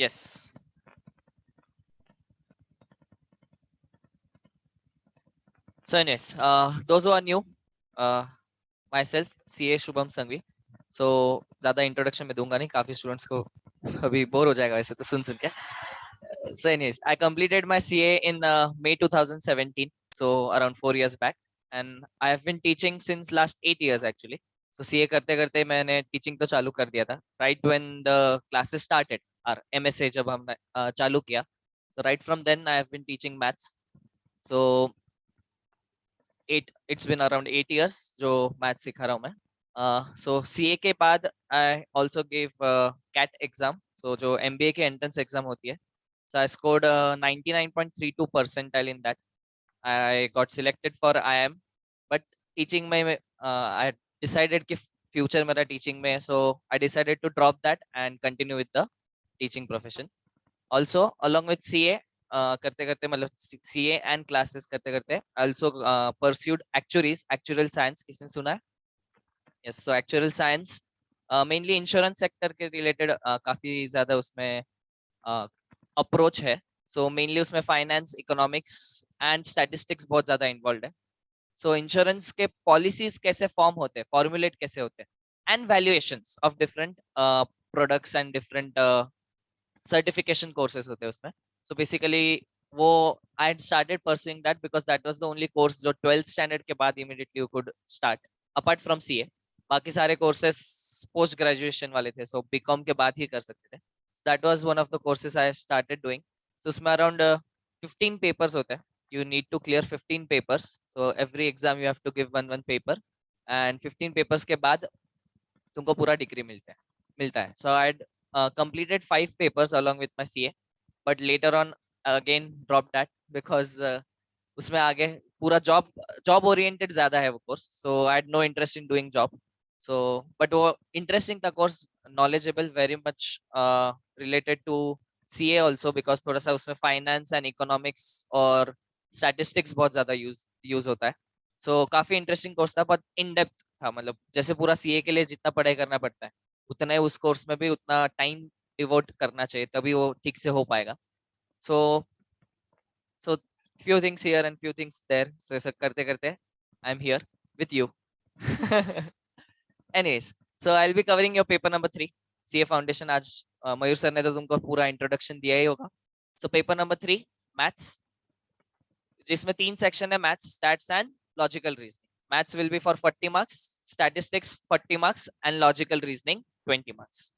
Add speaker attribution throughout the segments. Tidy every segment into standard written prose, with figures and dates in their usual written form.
Speaker 1: Yes. So anyways, those who are new, myself CA Shubham Sanghvi. So ज़्यादा introduction में दूंगा नहीं, काफी स्टूडेंट्स को अभी बोर हो जाएगा वैसे तो सुन के. So anyways, I completed my CA in May 2017, so around 4 years back, and I have been teaching since last 8 years actually. So CA करते करते मैंने teaching तो चालू कर दिया था right when the classes started, और MSA जब हमने चालू किया. So right from then I have been teaching maths. So it's been around 8 years जो maths सिखा रहा हूँ मैं. So CA के बाद I also gave CAT exam. So जो MBA के entrance exam होती है. So I scored 99.32 percentile in that. I got selected for IIM, but teaching में I decided कि future मेरा teaching में, so I decided to drop that and continue with the teaching profession. Also along with CA करते करते मतलब CA and classes करते करते I also pursued actuarial science. किसने सुना है? Yes, so actuarial science mainly insurance sector के related काफी ज्यादा उसमें अप्रोच है. सो मेनली उसमें फाइनेंस, इकोनॉमिक्स एंड स्टैटिस्टिक्स बहुत ज्यादा इन्वॉल्व है. सो इंश्योरेंस के पॉलिसीज कैसे फॉर्म होते हैं, फॉर्मुलेट कैसे होते हैं, and valuations of different products and different certification courses होते हैं उसमें. सो बेसिकली वो I started pursuing that because that was the only course जो 12th स्टैंडर्ड के बाद immediately you could start apart from CA. बाकी सारे कोर्सेस पोस्ट ग्रेजुएशन वाले थे, सो बीकॉम के बाद ही कर सकते थे. That was one of the courses I started doing. So उसमें अराउंड 15 पेपर्स होते हैं. You need to clear 15 papers. So every exam you have to give one paper, and 15 papers के बाद तुमको पूरा डिग्री मिलता है. So I completed 5 papers along with my CA, but later on again dropped that because उसमें आगे पूरा job oriented ज्यादा है वो course. So I had no interest in doing job. So but वो interesting था course, knowledgeable, very much related to CA also because थोड़ा सा उसमें फाइनेंस एंड इकोनॉमिक्स और स्टैटिस्टिक्स बहुत ज्यादा यूज होता है. सो काफी इंटरेस्टिंग कोर्स था, बट इन डेप्थ था. मतलब जैसे पूरा सीए के लिए जितना पढ़ाई करना पड़ता है उतना ही उस कोर्स में भी उतना टाइम डिवोट करना चाहिए, तभी वो ठीक से हो पाएगा. सो सो few things here and few things there. So ऐसा करते करते I am here with you. Anyways, so I'll be covering your paper number 3, CA Foundation. आज मयूर सर ने तो तुमको पूरा इंट्रोडक्शन दिया ही होगा. सो पेपर नंबर 3 मैथ्स, जिसमें 3 सेक्शन है, maths, stats and logical reasoning. Maths will be for 40 marks, statistics 40 marks and logical reasoning 20 marks.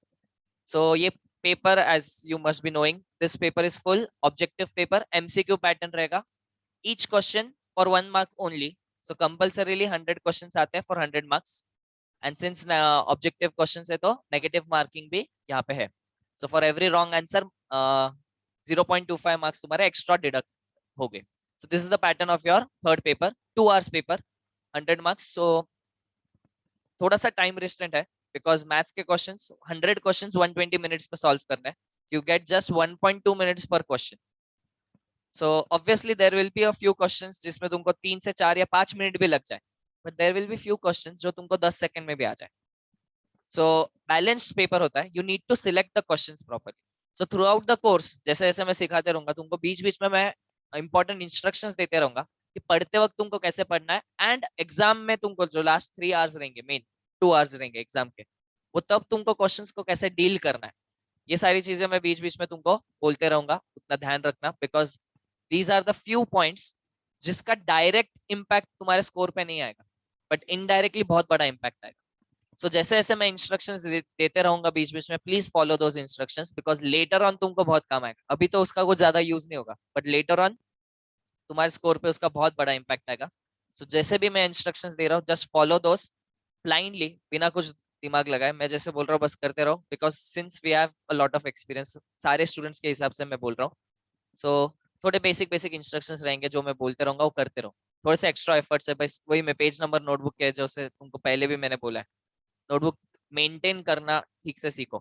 Speaker 1: So ये paper, as you must be knowing, this paper is full objective paper. MCQ pattern रहेगा. Each question for 1 mark only. So compulsorily 100 questions आते हैं for 100 marks. And since objective question है तो negative marking भी यहाँ पे है. So for every wrong answer 0.25 marks तुम्हारे एक्स्ट्रा डिडक्ट हो गए. So this is the pattern of your third paper, 2 hours paper, 100 marks. So थोड़ा सा टाइम रेस्ट्रेंट है बिकॉज मैथ्स के क्वेश्चंस 100 क्वेश्चंस 120 मिनट्स में सॉल्व करना है. यू गेट जस्ट 1.2 मिनट्स पर question. So obviously there will be a few questions जिसमें तुमको 3 से 4 या 5 मिनट भी लग जाए, but there will be few questions जो तुमको 10 सेकंड में भी आ जाए. सो बैलेंस्ड पेपर होता है. You need to select the questions properly. So throughout the course जैसे जैसे मैं सिखाते रहूंगा तुमको, बीच बीच में मैं इंपॉर्टेंट इंस्ट्रक्शंस देते रहूंगा कि पढ़ते वक्त तुमको कैसे पढ़ना है. एंड एग्जाम में तुमको जो लास्ट 3 आवर्स रहेंगे, मेन 2 आवर्स रहेंगे एग्जाम के, वो तब तुमको क्वेश्चंस को कैसे डील करना है, ये सारी चीजें मैं बीच बीच में तुमको बोलते रहूंगा. उतना ध्यान रखना because these are the few points जिसका डायरेक्ट इम्पैक्ट तुम्हारे स्कोर पे नहीं आएगा, बट इनडायरेक्टली बहुत बड़ा इम्पैक्ट आएगा. सो जैसे जैसे मैं इंस्ट्रक्शंस देते रहूंगा बीच बीच में, please follow those instructions because later on तुमको बहुत काम आएगा. अभी तो उसका कुछ ज्यादा यूज नहीं होगा, बट लेटर ऑन तुम्हारे स्कोर पे उसका बहुत बड़ा इम्पैक्ट आएगा. सो जैसे भी मैं इंस्ट्रक्शंस दे रहा हूँ, जस्ट फॉलो दोस ब्लाइंडली, बिना कुछ दिमाग लगाए. मैं जैसे बोल रहा हूँ बस करते रहो because since we have a lot of experience, सारे स्टूडेंट्स के हिसाब से मैं बोल रहा हूँ. सो थोड़े बेसिक बेसिक इंस्ट्रक्शंस रहेंगे जो मैं बोलते रहूंगा, वो करते रहो. थोड़े से एक्स्ट्रा एफर्ट्स है बस, वही मैं पेज नंबर नोटबुक के जैसे तुमको पहले भी मैंने बोला है, नोटबुक मेंटेन करना ठीक से सीखो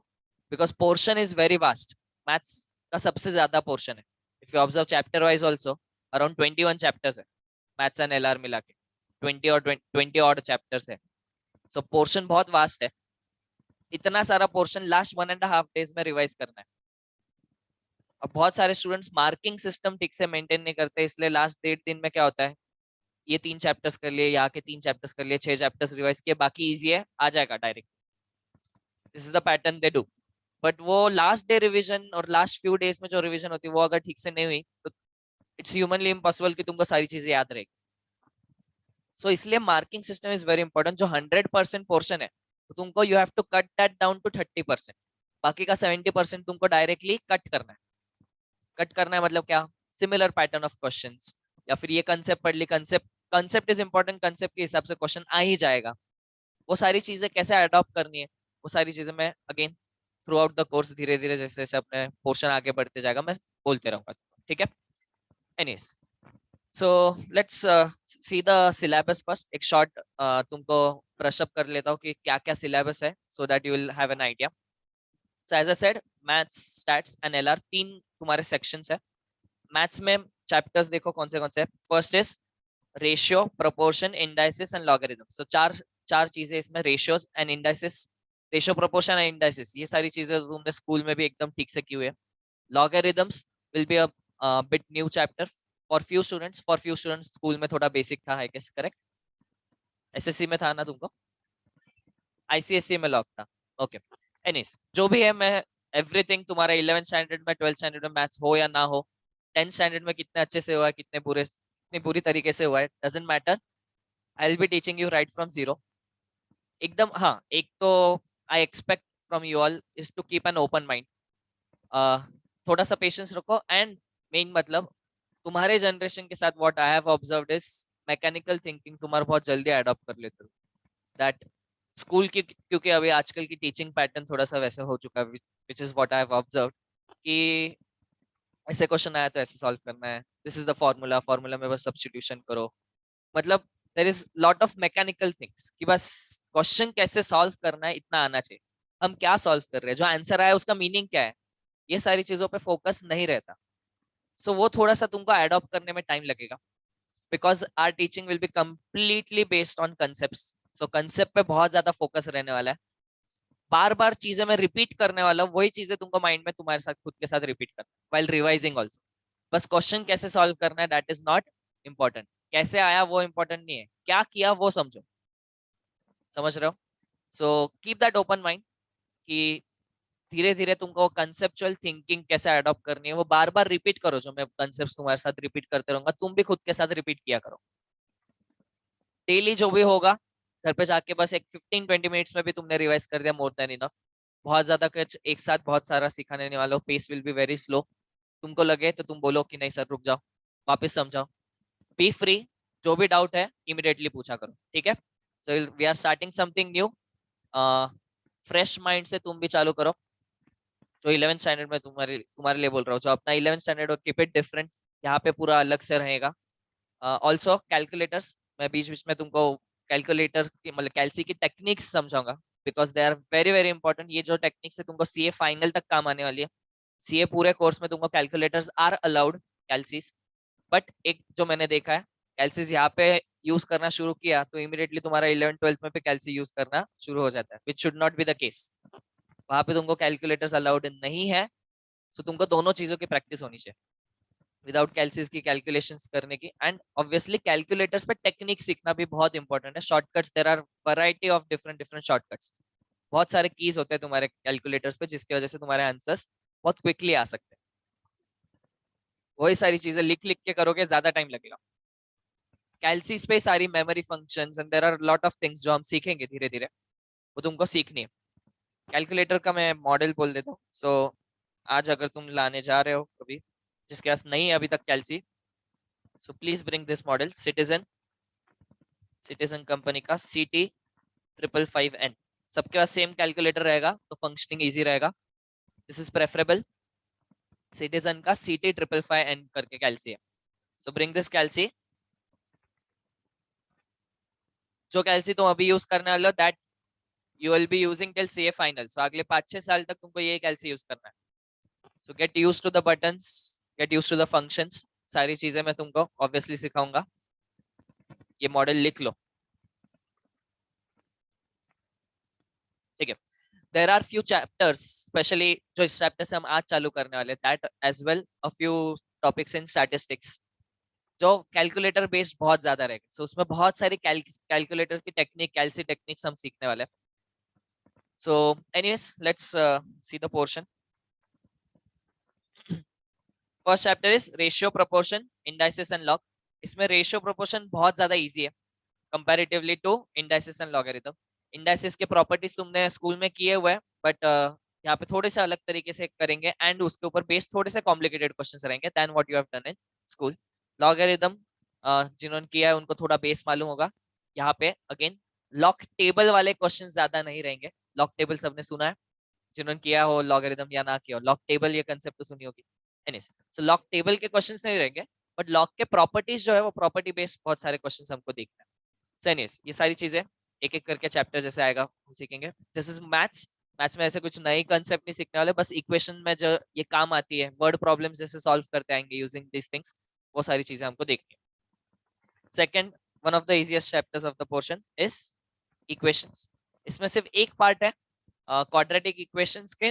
Speaker 1: because portion is very vast. Maths का सबसे ज्यादा पोर्शन है. If you observe chapter wise also around 21 chapters है, मैथ्स एंड एलआर मिला के 20 और चैप्टर्स है. सो पोर्शन बहुत वास्ट है. इतना सारा पोर्शन लास्ट 1.5 days में रिवाइज करना है. अब बहुत सारे स्टूडेंट्स मार्किंग सिस्टम ठीक से मेंटेन नहीं करते, इसलिए लास्ट 1.5 दिन में क्या होता है, ये 3 चैप्टर्स कर लिए, यहाँ के 3 चैप्टर्स कर लिए, 6 चैप्टर्स रिवाइज किए, बाकी इजी है, आ जाएगा direct. This is the pattern they do. But वो लास्ट डे रिवीजन और लास्ट फ्यू डेज में जो रिवीजन होती है वो अगर ठीक से नहीं हुई तो इट्स ह्यूमनली इम्पॉसिबल कि तुमको सारी चीजें याद रहेगी। सो इसलिए marking system is very important. जो 100% पोर्शन है तो तुमको you have to cut that down to 30%। बाकी का 70% तुमको डायरेक्टली कट करना है। कट करना है मतलब क्या, सिमिलर पैटर्न ऑफ क्वेश्चंस, या फिर ये कंसेप्ट पढ़ ली, concept concept is important, concept के हिसाब से क्वेश्चन आ ही जाएगा। वो सारी चीजें कैसे अडॉप्ट करनी है, वो सारी चीजें मैं again through out the course धीरे धीरे जैसे जैसे अपने पोर्शन आगे बढ़ते जाएगा मैं बोलते रहूंगा। ठीक है, anyways, so let's see the syllabus first. एक शॉर्ट तुमको ब्रश अप कर लेता हूँ कि क्या क्या सिलेबस है, so that you will have an idea. So as I said, maths, stats and LR, 3 तुम्हारे सेक्शंस है। मैथ्स में चैप्टर्स देखो कौन से हैं। First is ratio, proportion, indices and logarithm. So चार चार चीजें इसमें, ratios and indices, ratio, proportion and indices, ये सारी चीजें तो तुमने स्कूल में भी एकदम ठीक से की हुई है। Logarithms will be a bit new chapter for few students school में थोड़ा बेसिक था, आई गेस, करेक्ट? एसएससी में था ना तुमको? आईसीएससी में लॉग था, ओके। एनीज, जो भी है, मैं एवरीथिंग तुम्हारा 11th स्टैंडर्ड में, 12th स्टैंडर्ड में मैथ्स हो या ना हो, 10th स्टैंडर्ड में कितने अच्छे से हुआ है, कितने बुरी तरीके से हुआ है, doesn't matter. I will be teaching you right from zero एकदम। हाँ, एक तो I expect from you all is to keep an open mind. थोड़ा सा पेशेंस रखो, एंड मेन मतलब तुम्हारे जनरेशन के साथ what I have observed is mechanical thinking तुम्हारा बहुत जल्दी अडॉप्ट कर लेते हो। दैट स्कूल की, क्योंकि अभी आजकल की टीचिंग पैटर्न थोड़ा सा वैसे हो चुका है, which is what I have observe, कि ऐसे क्वेश्चन आया तो ऐसे सॉल्व करना है, this is the formula, formula में बस सब्स्टिट्यूशन करो। मतलब there is lot of mechanical things कि बस क्वेश्चन कैसे सॉल्व करना है इतना आना चाहिए। हम क्या सॉल्व कर रहे हैं, जो आंसर आया उसका मीनिंग क्या है, ये सारी चीजों पे फोकस नहीं रहता। सो वो थोड़ा सा तुमको अडॉप्ट करने में टाइम लगेगा, because our teaching will be completely based on concept. So concept पे बहुत ज्यादा फोकस रहने वाला है। बार बार चीजें मैं रिपीट करने वाला हूँ, वही चीजें तुमको माइंड में तुम्हारे साथ खुद के साथ रिपीट करना वाइल रिवाइजिंग ऑल्सो। बस क्वेश्चन कैसे सॉल्व करना है दैट इज नॉट इम्पोर्टेंट, कैसे आया वो इम्पोर्टेंट नहीं है, क्या किया वो समझो। समझ रहे हो? So keep that open mind कि धीरे धीरे तुमको कंसेप्चुअल थिंकिंग कैसे अडॉप्ट करनी है वो बार बार रिपीट करो। जो मैं कंसेप्ट तुम्हारे साथ रिपीट करते रहूंगा, तुम भी खुद के साथ रिपीट किया करो डेली। जो भी होगा घर पे जाके बस एक 15-20 मिनट्स में भी तुमने रिवाइज कर दिया, मोर देन इनफ। बहुत ज्यादा कुछ एक साथ बहुत सारा सिखाने नहीं वाला हो, pace will be very slow. तुमको लगे तो तुम बोलो कि नहीं सर रुक जाओ, वापस समझाओ, बी फ्री। जो भी डाउट है इमिडिएटली पूछा करो, ठीक है? So we are starting something new. Fresh mind से तुम भी चालू करो। जो 11th स्टैंडर्ड में तुम्हारे तुम्हारे लिए बोल रहा हूँ, जो अपना 11th स्टैंडर्ड हो, कीप इट डिफरेंट। यहाँ पे पूरा अलग से रहेगा। ऑल्सो कैलकुलेटर्स, मैं बीच बीच में तुमको कैलकुलेटर की मतलब कैलसी की टेक्निक्स समझाऊंगा, because they are very very important. ये जो टेक्निक्स है तुमको सीए फाइनल तक काम आने वाली है। सीए पूरे कोर्स में तुमको कैलकुलेटर्स आर अलाउड, कैलसीज। बट एक जो मैंने देखा है, कैलसीज यहाँ पे यूज करना शुरू किया तो इमीडिएटली तुम्हारा 11th 12th में पे कैलसी यूज करना शुरू हो जाता है, which should not be the case. वहां पे तुमको कैलकुलेटर्स अलाउड नहीं है। सो तुमको दोनों चीजों की प्रैक्टिस होनी चाहिए, विदाउट कैलसीज की कैलकुलेशंस करने की, एंड ऑब्वियसली कैलकुलेटर्स पे टेक्निक सीखना भी बहुत इंपॉर्टेंट है। Shortcuts, there are variety of different different shortcuts. बहुत सारे कीज होते हैं तुम्हारे कैलकुलेटर्स पे जिसकी वजह से तुम्हारे आंसर्स बहुत क्विकली आ सकते हैं। वही सारी चीजें लिख लिख के करोगे ज्यादा टाइम लगेगा। कैलसीज पे सारी memory functions and there are lot of things जो हम सीखेंगे धीरे धीरे, वो तुमको सीखनी है। कैलकुलेटर का मैं मॉडल बोल देता हूँ। सो आज अगर तुम लाने जा रहे हो कभी, जिसके पास नहीं है अभी तक calci, so please bring this model, Citizen, Citizen company का CT555N। सबके पास सेम कैलकुलेटर रहेगा तो फंक्शनिंग इजी रहेगा। This is preferable. सिटीजन का CT555N करके कैलसी है। So bring this calci. जो कैलसी तुम अभी यूज करने वाले हो that you will be using till CA final. सो अगले 5-6 साल तक तुमको ये कैलसी यूज करना है। So get use to the buttons, get use to the functions, सारी चीजें मैं तुमको ऑब्वियसली सिखाऊंगा। ये मॉडल लिख लो, ठीक है? There are few chapters specially जो इस चैप्टर से हम आज चालू करने वाले, that as well a few topics in statistics जो कैलकुलेटर बेस्ड बहुत ज्यादा रहेगा। सो उसमें बहुत सारी कैलकुलेटर की टेक्निक, कैलसी टेक्निक्स हम सीखने वाले हैं। So anyways let's see the portion. First chapter is ratio, proportion, indices and log. इसमें रेशियो प्रोपोर्शन बहुत ज्यादा इजी है comparatively to indices and logarithm. Indices के प्रॉपर्टीज तुमने स्कूल में किए हुए हैं, बट यहाँ पे थोड़े से अलग तरीके से करेंगे एंड उसके ऊपर बेस्ड थोड़े से कॉम्प्लिकेटेड क्वेश्चंस रहेंगे then what you have done in school. Logarithm जिन्होंने किया है उनको थोड़ा बेस मालूम होगा। यहाँ पे अगेन लॉग टेबल वाले क्वेश्चन ज्यादा नहीं रहेंगे। लॉग टेबल सबने सुना है, जिन्होंने किया हो लॉगरिथम या ना किया हो, लॉग टेबल ये कंसेप्ट तो सुनी होगी। सो लॉग टेबल के क्वेश्चंस नहीं रहेंगे, बट लॉग के प्रॉपर्टीज जो है वो प्रॉपर्टी बेस्ड बहुत सारे क्वेश्चंस हमको देखना है। सो एनीवेज ये सारी चीजें एक एक करके चैप्टर जैसे आएगा हम सीखेंगे। This is maths. मैथ्स में ऐसे कुछ नई कंसेप्ट नहीं सीखने वाले, बस इक्वेशन में जो ये काम आती है, वर्ड प्रॉब्लम्स जैसे सॉल्व करते आएंगे यूजिंग दिस थिंग्स, वो सारी चीजें हमको देखनी है। Second, one of the easiest chapters of the portion is equations. इसमें सिर्फ एक पार्ट है क्वाड्रेटिक इक्वेशंस के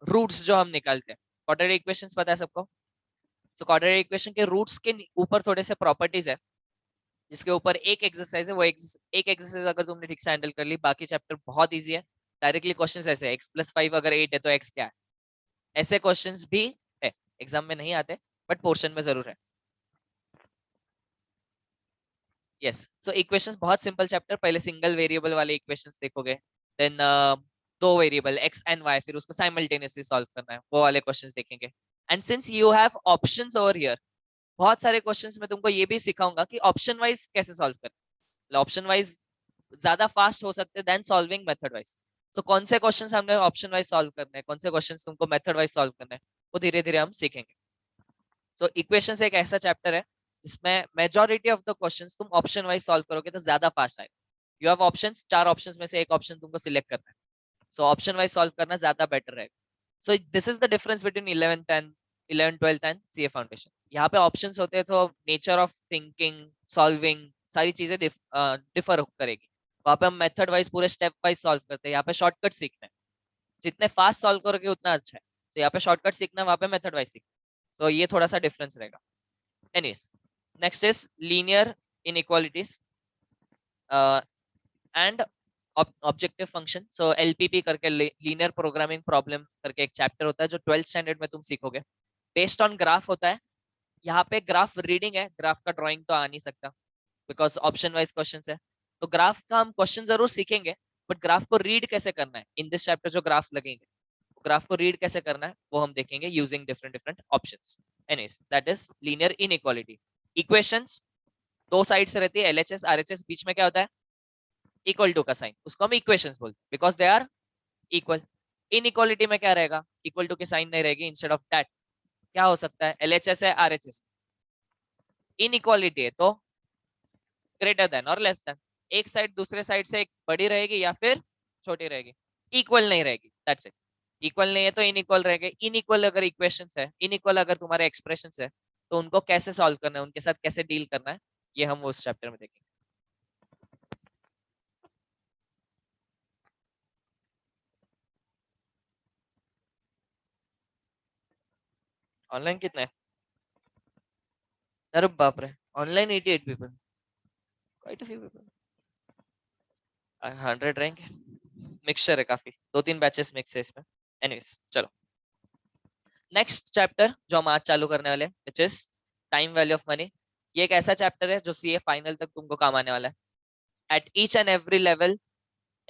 Speaker 1: रूट्स जो हम निकालते हैं। क्वाड्रेटिक इक्वेशंस पता है सबको। सो क्वाड्रेटिक इक्वेशन के रूट्स के ऊपर थोड़े से प्रॉपर्टीज है, जिसके ऊपर एक एक्सरसाइज है। वो एक एक्सरसाइज अगर तुमने ठीक से हैंडल कर ली, बाकी चैप्टर बहुत इजी है। डायरेक्टली क्वेश्चन ऐसे x+5 अगर 8 है तो x क्या है, ऐसे क्वेश्चंस भी है। एग्जाम में नहीं आते बट पोर्शन में जरूर है। यस, सो इक्वेशंस बहुत सिंपल चैप्टर। पहले सिंगल वेरिएबल वाले इक्वेशंस देखोगे, देन दो वेरिएबल x एंड y, फिर उसको साइमल्टेनियसली सॉल्व करना है, वो वाले क्वेश्चंस देखेंगे। And since you have options over here, बहुत सारे क्वेश्चंस में तुमको ये भी सिखाऊंगा कि ऑप्शन वाइज कैसे सॉल्व करना। ऑप्शन वाइज ज्यादा फास्ट हो सकते हैं देन सॉल्विंग मेथड वाइज। सो कौन से क्वेश्चंस हमने ऑप्शन वाइज सॉल्व करने हैं, कौन से क्वेश्चंस तुमको मेथड वाइज सॉल्व करना है, वो धीरे धीरे हम सीखेंगे। सो इक्वेशंस एक ऐसा चैप्टर है जिसमें मेजॉरिटी ऑफ द क्वेश्चंस तुम ऑप्शन वाइज सॉल्व करोगे तो ज्यादा फास्ट आएगा। यू हैव ऑप्शंस, चार ऑप्शंस में से एक ऑप्शन तुमको सिलेक्ट करना है। सो ऑप्शन वाइज सॉल्व करना ज्यादा बेटर रहेगा। So this is the difference between 11th 12th and CA foundation. यहाँ पे ऑप्शंस होते हैं तो नेचर ऑफ थिंकिंग, सॉल्विंग, सारी चीजें डिफर करेगी। वहां पे हम मेथड वाइज पूरे स्टेप वाइज सॉल्व करते हैं, यहाँ पे शॉर्टकट सीखना है। जितने फास्ट सॉल्व करोगे उतना अच्छा है। तो यहाँ पे शॉर्टकट सीखना है, वहां पे मेथड वाइज सीखना है। तो ये थोड़ा सा डिफरेंस रहेगा। Annie's, next is linear inequalities and objective function. So LPP करके, लीनियर प्रोग्रामिंग प्रॉब्लम करके एक चैप्टर होता है जो 12th स्टैंडर्ड में तुम सीखोगे। बेस्ड ऑन ग्राफ होता है। यहाँ पे ग्राफ रीडिंग है, ग्राफ का ड्राइंग तो आ नहीं सकता बिकॉज ऑप्शन वाइज क्वेश्चन है। तो ग्राफ का हम क्वेश्चन जरूर सीखेंगे, बट ग्राफ को रीड कैसे करना है इन दिस चैप्टर, जो ग्राफ लगेंगे ग्राफ को रीड कैसे करना है वो हम देखेंगे using different different options. Annie's, that is linear inequality. Equations दो साइड से रहती है, एलएचएस आरएचएस, बीच में क्या होता है, इक्वल टू का साइन, उसको हम इक्वेशंस बोलते हैं because they are equal. Inequality में क्या रहेगा, इक्वल टू की साइन नहीं रहेगी, इंस्टेड ऑफ दैट क्या हो सकता है, एलएचएस है आरएचएस, इनइक्वालिटी है तो ग्रेटर देन और लेस देन, एक साइड दूसरे साइड से एक बड़ी रहेगी या फिर छोटी रहेगी, इक्वल नहीं रहेगी, दैट्स इट। इक्वल नहीं है तो इनइक्वल रहेगा। इनइक्वल अगर इक्वेशंस है, इनइक्वल अगर तुम्हारे एक्सप्रेशंस है, तो उनको कैसे सॉल्व करना है, उनके साथ कैसे डील करना है, ये हम उस चैप्टर में देखेंगे। ऑनलाइन कितने हैं? अरे बाप रे, online 88 people, quite a few people. 100 रहेंगे, मिक्सचर है काफी, दो तीन बैचेस मिक्स है इसमें। एनीवेज चलो, नेक्स्ट चैप्टर जो हम आज चालू करने वाले, which is time value of money. ये एक ऐसा चैप्टर है जो सीए फाइनल तक तुमको काम आने वाला है। At each and every level,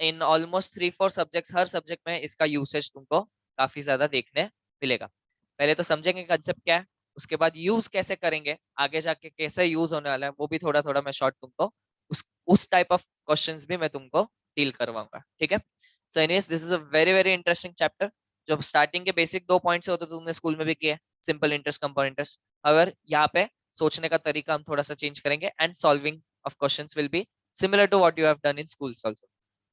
Speaker 1: in almost 3-4 subjects, her subject में इसका यूसेज तुमको काफी ज्यादा देखने मिलेगा। पहले तो समझेंगे कंसेप्ट क्या है, उसके बाद यूज कैसे करेंगे, आगे जाके कैसे यूज होने वाला है वो भी थोड़ा थोड़ा मैं शॉर्ट तुमको उस टाइप ऑफ क्वेश्चंस भी मैं तुमको डील करवाऊंगा, ठीक है। So anyways this is a very very interesting chapter. जो स्टार्टिंग के बेसिक 2 पॉइंट्स होते तुमने स्कूल में भी किया, सिंपल इंटरेस्ट, कंपाउंड इंटरेस्ट। अगर यहाँ पे सोचने का तरीका हम थोड़ा सा चेंज करेंगे and solving of questions will be similar to what you have done in schools also.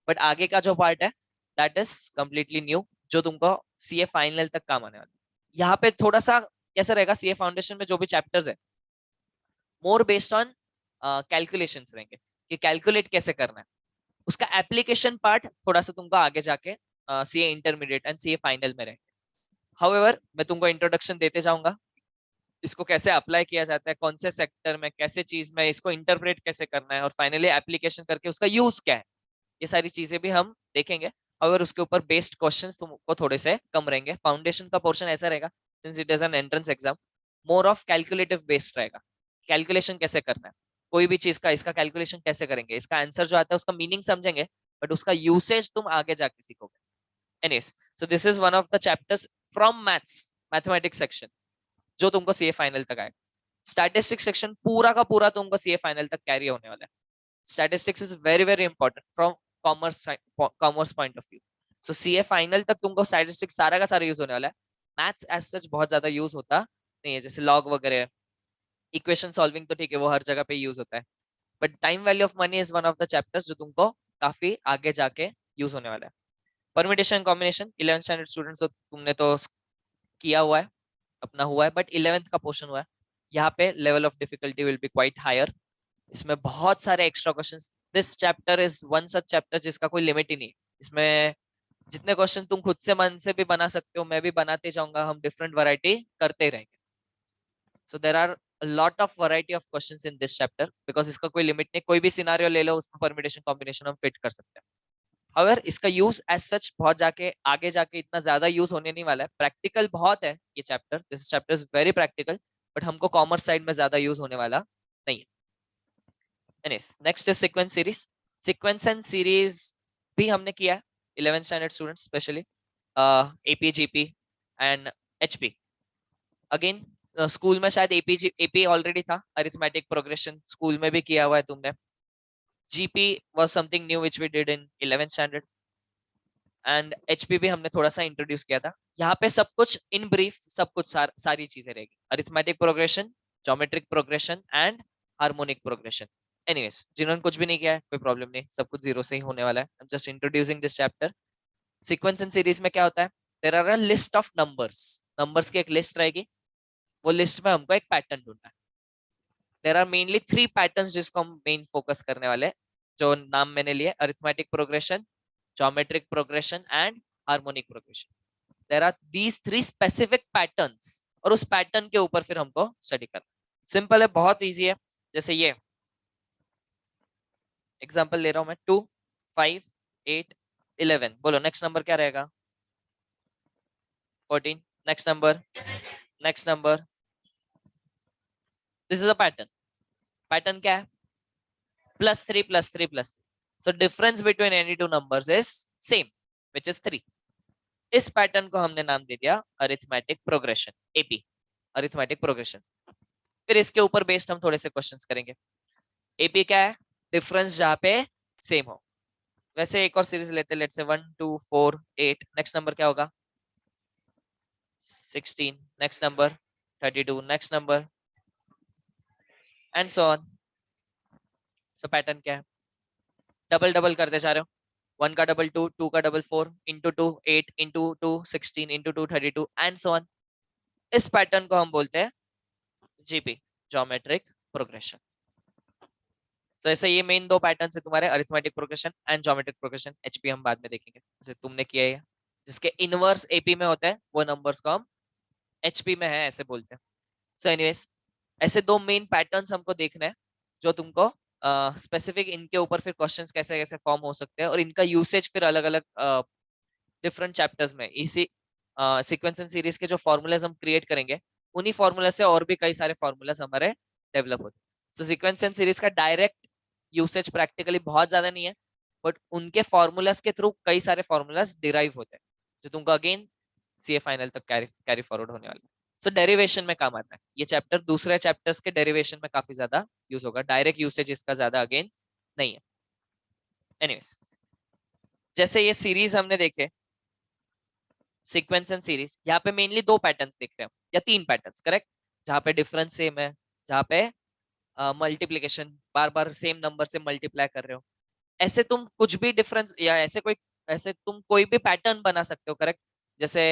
Speaker 1: But आगे का जो पार्ट है दैट इज कंप्लीटली न्यू, जो तुमको सीए फाइनल तक काम आने वाला है। यहाँ पे थोड़ा सा कैसा रहेगा, सीए फाउंडेशन में जो भी चैप्टर्स है मोर बेस्ड ऑन कैलकुलेशंस रहेंगे, कि कैलकुलेट कैसे करना है। उसका एप्लीकेशन पार्ट थोड़ा सा तुमको आगे जाके CA intermediate and CA final में रहेंगे. हाउएवर मैं तुमको इंट्रोडक्शन देते जाऊंगा, इसको कैसे अप्लाई किया जाता है, कौन से सेक्टर में कैसे चीज में इसको इंटरप्रेट कैसे करना है, और फाइनली एप्लीकेशन करके उसका यूज क्या है, ये सारी चीजें भी हम देखेंगे. अगर उसके ऊपर बेस्ड क्वेश्चंस तुमको थोड़े से कम रहेंगे. फाउंडेशन का पोर्शन ऐसा रहेगा, since it is an entrance exam, more of calculative based रहेगा. कैलकुलेशन कैसे करना है, कोई भी चीज का इसका कैलकुलेशन कैसे करेंगे, इसका आंसर जो आता है उसका मीनिंग समझेंगे, बट उसका यूसेज तुम आगे जाके सीखोगे. Anyways, so this is one of the chapters from maths, mathematics section, जो तुमको सीए फाइनल तक आएगा. स्टैटिस्टिक्स सेक्शन पूरा का पूरा तुमको सीए फाइनल तक कैरी होने वाला है. Statistics is very very important from commerce point of view. So CA final तक तुमको स्टैटिस्टिक्स सारा का सारा यूज होने वाला है. मैथ्स एज सच बहुत ज्यादा यूज होता नहीं है, जैसे लॉग वगैरह, इक्वेशन सॉल्विंग तो ठीक है, वो हर जगह पे यूज होता है, but time value of money is one of the chapters जो तुमको काफी आगे जाके यूज होने वाला है. Permutation combination 11th standard students तो तुमने तो किया हुआ है, अपना हुआ है, बट 11th का पोर्शन हुआ है. यहाँ पे level of difficulty will be quite higher. इसमें बहुत सारे extra questions. This chapter is one such chapter जिसका कोई लिमिट ही नहीं है. इसमें जितने क्वेश्चन तुम खुद से मन से भी बना सकते हो, मैं भी बनाते जाऊंगा, हम डिफरेंट वैरायटी करते रहेंगे. So there are lot of variety of questions in this chapter, because इसका कोई लिमिट नहीं. कोई भी सिनारियो ले लो, उसमें परमिटेशन कॉम्बिनेशन हम फिट कर सकते हैं. अगर इसका यूज एज सच बहुत जाके आगे जाके इतना ज्यादा यूज होने नहीं वाला है. प्रैक्टिकल बहुत है ये chapter, this chapter is very practical, but हमको कॉमर्स साइड में ज्यादा यूज होने वाला नहीं है. Next is sequence series. Sequence and series भी हमने किया है 11th standard students, specially AP GP and HP. Again school में शायद एपी ऑलरेडी था, अरिथमेटिक प्रोग्रेशन स्कूल में भी किया हुआ है तुमने. GP was something new which we did in 11th standard, and HP भी हमने थोड़ा सा इंट्रोड्यूस किया था. यहाँ पे सब कुछ इन ब्रीफ, सब कुछ सारी चीजें रहेगी. Arithmetic progression, geometric progression and harmonic progression. Anyways, जिन्होंने कुछ भी नहीं किया है कोई प्रॉब्लम नहीं, सब कुछ जीरो से ही होने वाला है. I am just introducing this chapter. Sequence and series में क्या होता है, there are a list of numbers. Numbers की एक लिस्ट रहेगी, वो लिस्ट में हमको एक पैटर्न ढूंढना है. देयर आर मेनली 3 पैटर्न्स जिसको हम मेन फोकस करने वाले हैं, जो नाम मैंने लिए, arithmetic progression, geometric progression and harmonic progression. There are these 3 specific patterns, और उस पैटर्न के ऊपर फिर हमको स्टडी करना. सिंपल है, बहुत इजी है. जैसे ये एग्जांपल ले रहा हूं मैं, 2 5 8 11. बोलो नेक्स्ट नंबर क्या रहेगा? 14. Next number, next number. This is a pattern. Pattern क्या है? +3 +3 +3. So difference between any two numbers is same, which is 3. इस पैटर्न को हमने नाम दे दिया arithmetic progression, AP, arithmetic progression. फिर इसके ऊपर बेस्ड हम थोड़े से क्वेश्चंस करेंगे. एपी क्या है? डिफरेंस जहां पे सेम हो. वैसे एक और सीरीज लेते हैं, लेट्स से 1 2 4 8. नेक्स्ट नंबर क्या होगा? 16. Next number 32. Next number and so on. So pattern क्या है? डबल डबल करते जा रहे हो. 1 का डबल 2, 2 का double 4, into 2 8, into 2 16, into 2 32 and so on. इस पैटर्न को हम बोलते हैं जीपी, ज्योमेट्रिक प्रोग्रेशन. तो ऐसे ये मेन 2 पैटर्न्स है तुम्हारे, arithmetic progression and geometric progression. HP हम बाद में देखेंगे, जैसे तुमने किया है. जिसके इनवर्स एपी में होता है वो नंबर्स को हम एचपी में है ऐसे बोलते हैं. सो एनीवेज, ऐसे 2 मेन पैटर्न्स हमको देखना है, जो तुमको स्पेसिफिक इनके ऊपर फिर क्वेश्चंस कैसे कैसे फॉर्म हो सकते हैं, और इनका यूसेज फिर अलग अलग डिफरेंट चैप्टर्स में. इसी सीक्वेंस एंड सीरीज के जो फॉर्मूलाज हम क्रिएट करेंगे, उन्हीं फॉर्मूला से और भी कई सारे फॉर्मूलाज हमारे डेवलप होते हैं. सो सीक्वेंस एंड सीरीज का डायरेक्ट यूसेज प्रैक्टिकली बहुत ज्यादा नहीं है, बट उनके फॉर्मूलाज के थ्रू कई सारे फॉर्मूलाज डिराइव होते हैं, जो तुमको अगेन सीए फाइनल तक कैरी फॉरवर्ड होने वाले. सो डेरिवेशन में काम आता है ये चैप्टर. दूसरे चैप्टर्स के डेरिवेशन में काफी ज्यादा यूज होगा, डायरेक्ट यूसेज इसका ज्यादा अगेन नहीं है. एनीवेज, जैसे ये सीरीज हमने देखे, सीक्वेंस एंड सीरीज, यहाँ पे मेनली 2 पैटर्न्स दिख रहे हैं, या 3 पैटर्न्स, करेक्ट, जहाँ पे डिफरेंस सेम है, जहाँ पे मल्टीप्लीकेशन बार बार सेम नंबर से मल्टीप्लाई कर रहे हो. ऐसे तुम कुछ भी डिफरेंस या ऐसे तुम कोई भी पैटर्न बना सकते हो, करेक्ट. जैसे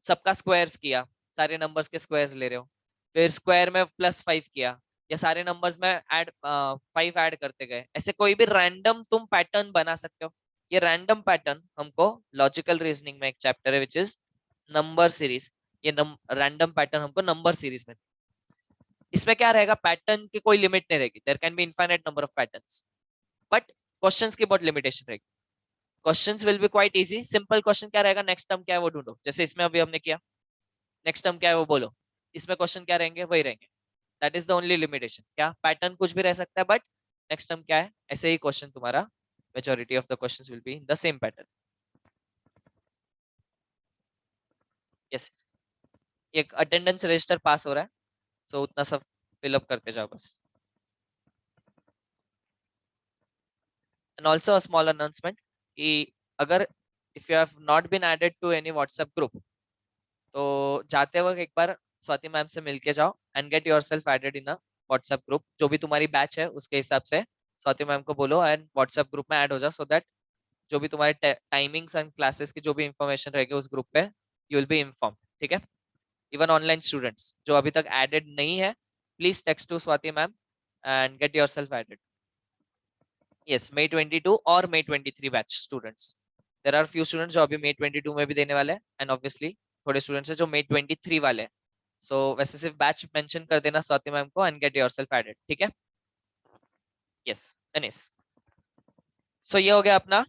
Speaker 1: सबका स्क्वायर्स किया, सारे नंबर्स के स्क्वायर्स ले रहे हो, फिर स्क्वायर में +5 किया, या सारे नंबर्स में 5 ऐड करते गए. ऐसे कोई भी रैंडम तुम पैटर्न बना सकते हो. ये रैंडम पैटर्न हमको लॉजिकल रीजनिंग में एक चैप्टर है विच इज नंबर सीरीज। ये रैंडम पैटर्न हमको नंबर सीरीज में, इसमें क्या रहेगा, पैटर्न की कोई लिमिट नहीं रहेगी, there can be infinite number of patterns, but questions की बहुत लिमिटेशन रहेगी। Questions will be quite easy, simple question क्या रहेगा, नेक्स्ट टर्म क्या है वो ढूंढो, जैसे इसमें अभी हमने किया, नेक्स्ट टर्म क्या है वो बोलो, इसमें क्वेश्चन क्या रहेंगे वही रहेंगे। That is the only limitation, क्या पैटर्न कुछ भी रह सकता है बट नेक्स्ट टर्म क्या है, ऐसे ही क्वेश्चन तुम्हारा majority of the questions will be in the same pattern. Yes, एक अटेंडेंस रजिस्टर पास हो रहा है, सो उतना सब फिलअप करते जाओ बस। And also a small announcement कि अगर if you have not been added to any WhatsApp group, तो जाते वक्त एक बार स्वाति मैम से मिलके जाओ and get yourself added in a WhatsApp group, जो भी तुम्हारी बैच है उसके हिसाब से स्वाति मैम को बोलो एंड व्हाट्सएप ग्रुप में ऐड हो जाओ, सो दैट जो भी तुम्हारे टाइमिंग्स एंड क्लासेस की जो भी इंफॉर्मेशन रहेगी उस ग्रुप पे यू विल बी इन्फॉर्म, ठीक है। इवन ऑनलाइन स्टूडेंट्स जो अभी तक एडेड नहीं है, please text to Swati ma'am and get yourself added. Yes, May 22 और May 23 batch students, there are few students जो अभी May 22 में भी देने वाले हैं एंड ऑब्वियसली थोड़े स्टूडेंट्स हैं जो May 23 वाले हैं, सो वैसे सिर्फ बैच मेंशन कर देना स्वाति मैम को एंड गेट योरसेल्फ एडेड, ठीक है। यस एनिस, सो ये हो गया अपना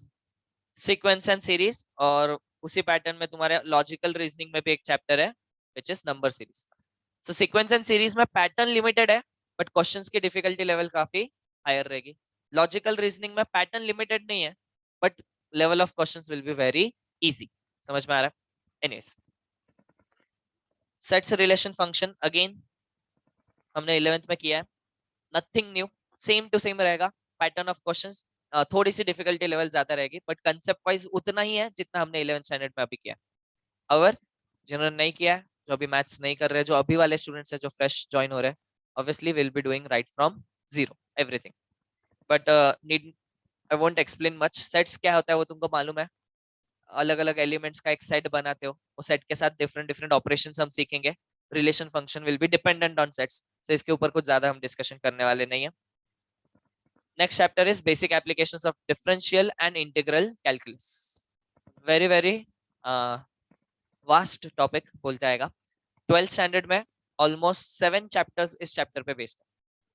Speaker 1: सीक्वेंस एंड सीरीज, और उसी पैटर्न में तुम्हारे लॉजिकल रीजनिंग में भी एक चैप्टर है which is number series. So sequence and series में पैटर्न लिमिटेड है बट क्वेश्चंस की डिफिकल्टी लेवल काफी हायर रहेगी। लॉजिकल रीजनिंग में पैटर्न लिमिटेड नहीं है but level of questions will be very easy. समझ में आ रहा है? Anyways, sets relation function again हमने 11th में किया है, nothing new, same to same रहेगा। पैटर्न ऑफ क्वेश्चंस थोड़ी सी डिफिकल्टी लेवल ज्यादा रहेगी बट कंसेप्ट वाइज उतना ही है जितना हमने 11th स्टैंडर्ड में अभी किया। अगर जिन्होंने नहीं किया है, जो अभी मैथ्स नहीं कर रहे, जो अभी वाले स्टूडेंट्स हैं जो फ्रेश ज्वाइन हो रहे हैं, obviously will be doing right from zero everything, but need I won't explain much. Sets क्या होता है वो तुमको मालूम है, अलग अलग एलिमेंट्स का एक सेट बनाते हो, वो सेट के साथ डिफरेंट डिफरेंट ऑपरेशंस हम सीखेंगे। Relation function will be dependent on sets, तो इसके ऊपर कुछ ज्यादा हम डिस्कशन करने वाले नहीं है। Next chapter is basic applications of differential and integral calculus, very very vast topic बोलते आएगा। 12th स्टैंडर्ड में ऑलमोस्ट 7 चैप्टर्स इस चैप्टर पे बेस्ड है,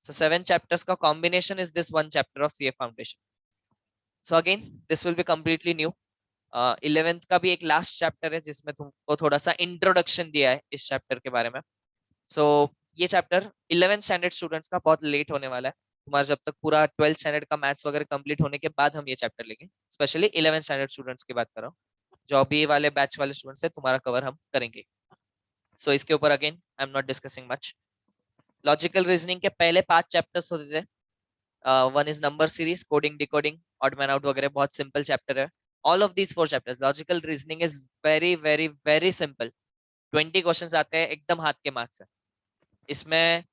Speaker 1: सो 7 चैप्टर्स का combination is this one chapter of CA foundation. So again this will be completely new. 11th का भी एक लास्ट चैप्टर है जिसमें तुमको थोड़ा सा इंट्रोडक्शन दिया है इस चैप्टर के बारे में। सो ये चैप्टर 11th स्टैंडर्ड स्टूडेंट्स का बहुत लेट होने वाला है, तुम्हारा जब तक पूरा 12th स्टैंडर्ड का मैथ्स वगैरह कंप्लीट होने के बाद हम ये चैप्टर लेंगे। स्पेशली 11th स्टैंडर्ड स्टूडेंट्स की बात कर रहा हूँ, जो अभी वाले बैच वाले स्टूडेंट्स है तुम्हारा कवर हम करेंगे। सो इसके ऊपर again I am not discussing much. Logical reasoning के पहले 5 चैप्टर्स होते थे, one is number series, coding, decoding, odd man out वगैरह, बहुत सिंपल चैप्टर है। All of these 4 chapters, logical reasoning is very very very simple. 20 questions आते हैं एकदम हाथ के मार्क्स है। इसमें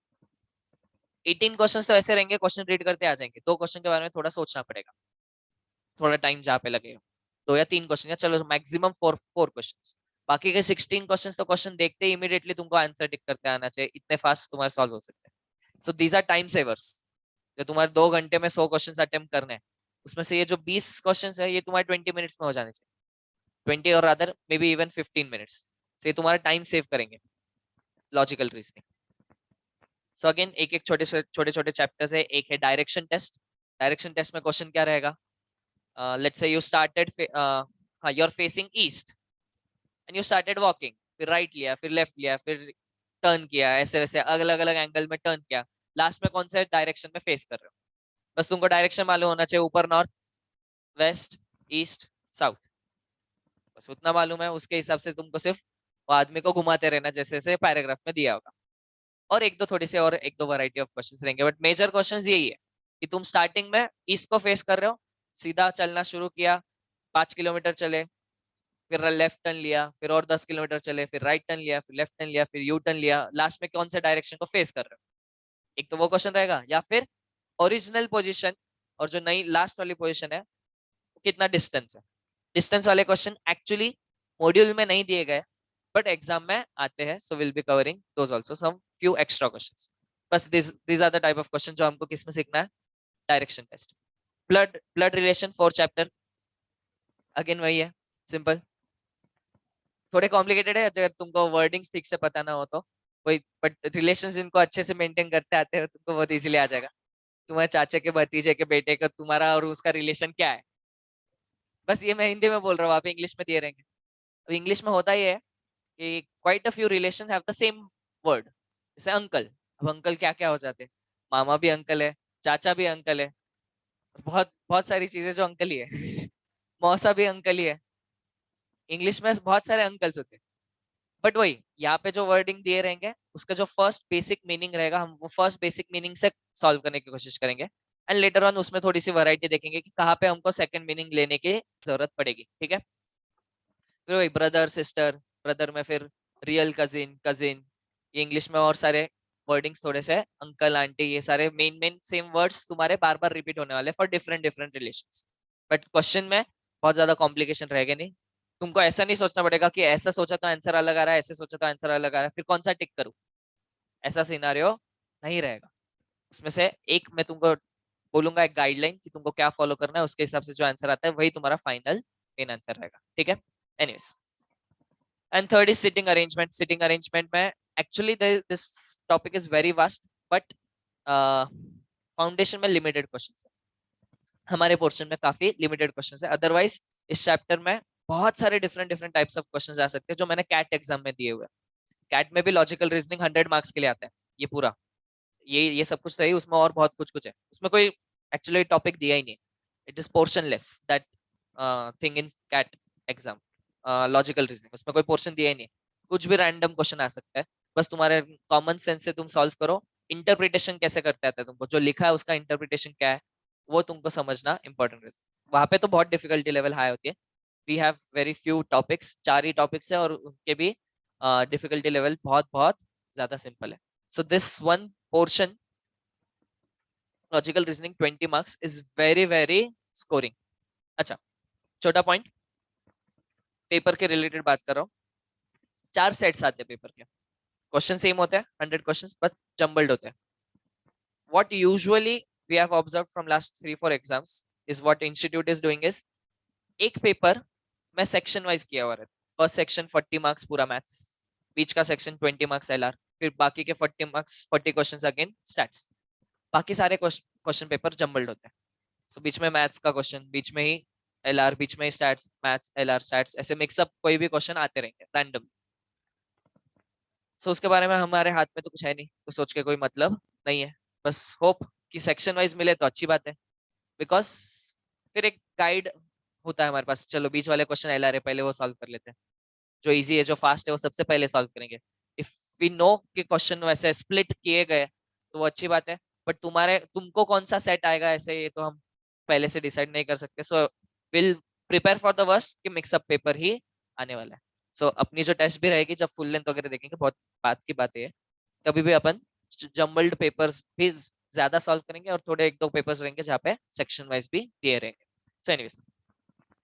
Speaker 1: 18 क्वेश्चंस तो ऐसे रहेंगे, क्वेश्चन रीड करते आ जाएंगे, 2 क्वेश्चन के बारे में थोड़ा सोचना पड़ेगा, थोड़ा टाइम जहाँ पे लगेगा, 2 या 3 क्वेश्चन, या चलो मैक्सिमम 4 क्वेश्चन। बाकी के 16 क्वेश्चन तो क्वेश्चन देखते ही इमीडिएटली तुमको आंसर टिक करते आना चाहिए, इतने फास्ट तुम्हारे सॉल्व हो सकते हैं। सो दीज आर टाइम सेवर्स, जो तुम्हारे 2 घंटे में 100 क्वेश्चन अटेम्प्ट करने हैं, उसमें से ये जो 20 क्वेश्चन है ये तुम्हारे 20 मिनट्स में हो जाने चाहिए, 20 और other may be even 15 minutes, से तुम्हारा टाइम सेव करेंगे लॉजिकल रीजनिंग। सो अगेन एक एक छोटे छोटे चैप्टर्स है। एक है डायरेक्शन टेस्ट। डायरेक्शन टेस्ट में क्वेश्चन क्या रहेगा, लेट्स से यू स्टार्टेड, हाँ you are facing east and you started walking, फिर राइट लिया, फिर लेफ्ट लिया, फिर टर्न किया, ऐसे वैसे अलग अलग एंगल में टर्न किया, लास्ट में कौन से डायरेक्शन में फेस कर रहे हो, बस तुमको डायरेक्शन मालूम होना चाहिए, ऊपर नॉर्थ, वेस्ट, ईस्ट, साउथ, बस उतना मालूम है। उसके हिसाब से तुमको सिर्फ वो आदमी को घुमाते रहना जैसे जैसे पैराग्राफ में दिया होगा, और एक दो थोड़ी से और एक दो वैरायटी ऑफ क्वेश्चंस रहेंगे, बट मेजर क्वेश्चंस यही है कि तुम स्टार्टिंग में ईस्ट को फेस कर रहे हो, सीधा चलना शुरू किया, 5 किलोमीटर चले, फिर लेफ्ट टर्न लिया, फिर और 10 किलोमीटर चले, फिर राइट टर्न लिया, फिर लेफ्ट टर्न लिया, फिर यू टर्न लिया, लास्ट में कौन से डायरेक्शन को फेस कर रहे हो, एक तो वो क्वेश्चन रहेगा, या फिर ओरिजिनल पोजिशन और जो नई लास्ट वाली पोजिशन है कितना डिस्टेंस है। डिस्टेंस वाले क्वेश्चन एक्चुअली मॉड्यूल में नहीं दिए गए बट एग्जाम में आते हैं, so will be covering those also, some few extra questions. बस this are the type of question जो हमको किस में सीखना है, direction test. Blood blood relation 4 chapter, again वही है, सिंपल। थोड़े कॉम्प्लिकेटेड है अगर तुमको वर्डिंग्स ठीक से पता ना हो तो, वही, बट रिलेशन जिनको अच्छे से मेंटेन करते आते हैं तुमको बहुत इजीली आ जाएगा। तुम्हारे चाचा के भतीजे के बेटे का तुम्हारा और उसका रिलेशन क्या है, बस ये मैं हिंदी में बोल रहा हूँ, आप इंग्लिश में दिए रहेंगे। अब इंग्लिश में होता ही है कि quite a few relations have the same word, जैसे अंकल। अब अंकल क्या क्या हो जाते हैं, मामा भी अंकल है, चाचा भी अंकल है, बहुत बहुत सारी चीजें जो अंकल ही है मौसा भी अंकल ही है। इंग्लिश में बहुत सारे अंकल्स होते हैं। बट वही यहाँ पे जो वर्डिंग दिए रहेंगे उसका जो फर्स्ट बेसिक मीनिंग रहेगा, हम वो फर्स्ट बेसिक मीनिंग से सॉल्व करने की कोशिश करेंगे, एंड लेटर ऑन उसमें थोड़ी सी वैरायटी देखेंगे कि कहाँ पे हमको सेकंड मीनिंग लेने की जरूरत पड़ेगी, ठीक है। फिर वही ब्रदर सिस्टर, ब्रदर में फिर रियल कजिन कजिन, ये इंग्लिश में और सारे वर्डिंग्स थोड़े से, अंकल आंटी, ये सारे मेन मेन सेम वर्ड्स तुम्हारे बार बार रिपीट होने वाले for different different relations. But question में बहुत ज्यादा कॉम्प्लिकेशन रहेगा नहीं, तुमको ऐसा नहीं सोचना पड़ेगा कि ऐसा सोचा तो आंसर अलग आ रहा है, ऐसे सोचा तो आंसर अलग आ रहा है, फिर कौन सा टिक करूं, ऐसा सिनारियो नहीं रहेगा। उसमें से एक मैं तुमको बोलूंगा, एक गाइडलाइन कि तुमको क्या फॉलो करना है, उसके हिसाब से जो आंसर आता है वही तुम्हारा फाइनल मेन आंसर रहेगा, ठीक है। Anyways, and third is sitting arrangement. Sitting arrangement में actually this topic is very vast, but foundation में लिमिटेड क्वेश्चन है, हमारे पोर्शन में काफी लिमिटेड क्वेश्चन है। अदरवाइज इस चैप्टर में बहुत सारे different different types of question आ सकते हैं जो मैंने कैट एग्जाम में दिए हुए हैं। कैट में भी लॉजिकल रीजनिंग 100 मार्क्स के लिए आता है, ये पूरा, ये सब कुछ सही, उसमें और बहुत कुछ कुछ है, उसमें कोई एक्चुअली टॉपिक दिया ही नहीं। It is portionless that thing in CAT exam, logical reasoning, उसमें कोई पोर्शन दिया ही नहीं, कुछ भी रैंडम क्वेश्चन आ सकता है। बस तुम्हारे कॉमन सेंस से तुम सॉल्व करो, इंटरप्रिटेशन कैसे करते आता है तुमको, जो लिखा है उसका इंटरप्रिटेशन क्या है वो तुमको समझना इंपॉर्टेंट है। वहां पे तो बहुत डिफिकल्टी लेवल हाई होती है। We have very few topics, 4 ही टॉपिक्स है और उनके भी डिफिकल्टी लेवल बहुत बहुत ज्यादा सिंपल है। So this one portion, logical reasoning 20 marks, is very very scoring. अच्छा, छोटा पॉइंट, पेपर के रिलेटेड बात कर रहा हूँ। 4 सेट्स आते हैं पेपर के, क्वेश्चन सेम होते हैं 100 क्वेश्चन, बस जम्बल्ड होते हैं। what usually we have observed from last 3-4 exams is what institute is doing is, एक पेपर में सेक्शन वाइज किया हुआ रहता है। फर्स्ट सेक्शन 40 मार्क्स पूरा मैथ्स, बीच का सेक्शन 20 मार्क्स एलआर, फिर बाकी के 40 मार्क्स 40 क्वेश्चन अगेन स्टैट्स। बाकी सारे क्वेश्चन पेपर जम्बल्ड होते हैं। सो बीच में मैथ्स का क्वेश्चन, बीच में ही एलआर, बीच में ही स्टैट्स, मैथ्स एलआर स्टैट्स, ऐसे मिक्सअप कोई भी क्वेश्चन आते रहेंगे रैंडम। सो उसके बारे में हमारे हाथ में तो कुछ है नहीं, तो सोच के कोई मतलब नहीं है। बस होप कि सेक्शन वाइज मिले तो अच्छी बात है, बिकॉज फिर एक गाइड होता है हमारे पास, चलो बीच वाले क्वेश्चन एलआर है पहले वो सॉल्व कर लेते हैं, जो इजी है जो फास्ट है वो सबसे पहले सॉल्व करेंगे। इफ वी नो कि क्वेश्चन वैसे स्प्लिट किए गए तो वो अच्छी बात है, बट तुमको कौन सा सेट आएगा ऐसे ये तो हम पहले से डिसाइड नहीं कर सकते। So will prepare for the worst कि मिक्सअप पेपर ही आने वाला है। सो अपनी जो टेस्ट भी रहेगी जब फुल लेंथ वगैरह देखेंगे, बहुत बात की बात है, कभी भी अपन जम्बल्ड पेपर्स भी ज्यादा सॉल्व करेंगे और थोड़े 1-2 पेपर्स रहेंगे जहाँ पे सेक्शन वाइज भी दिए रहेंगे। So anyways,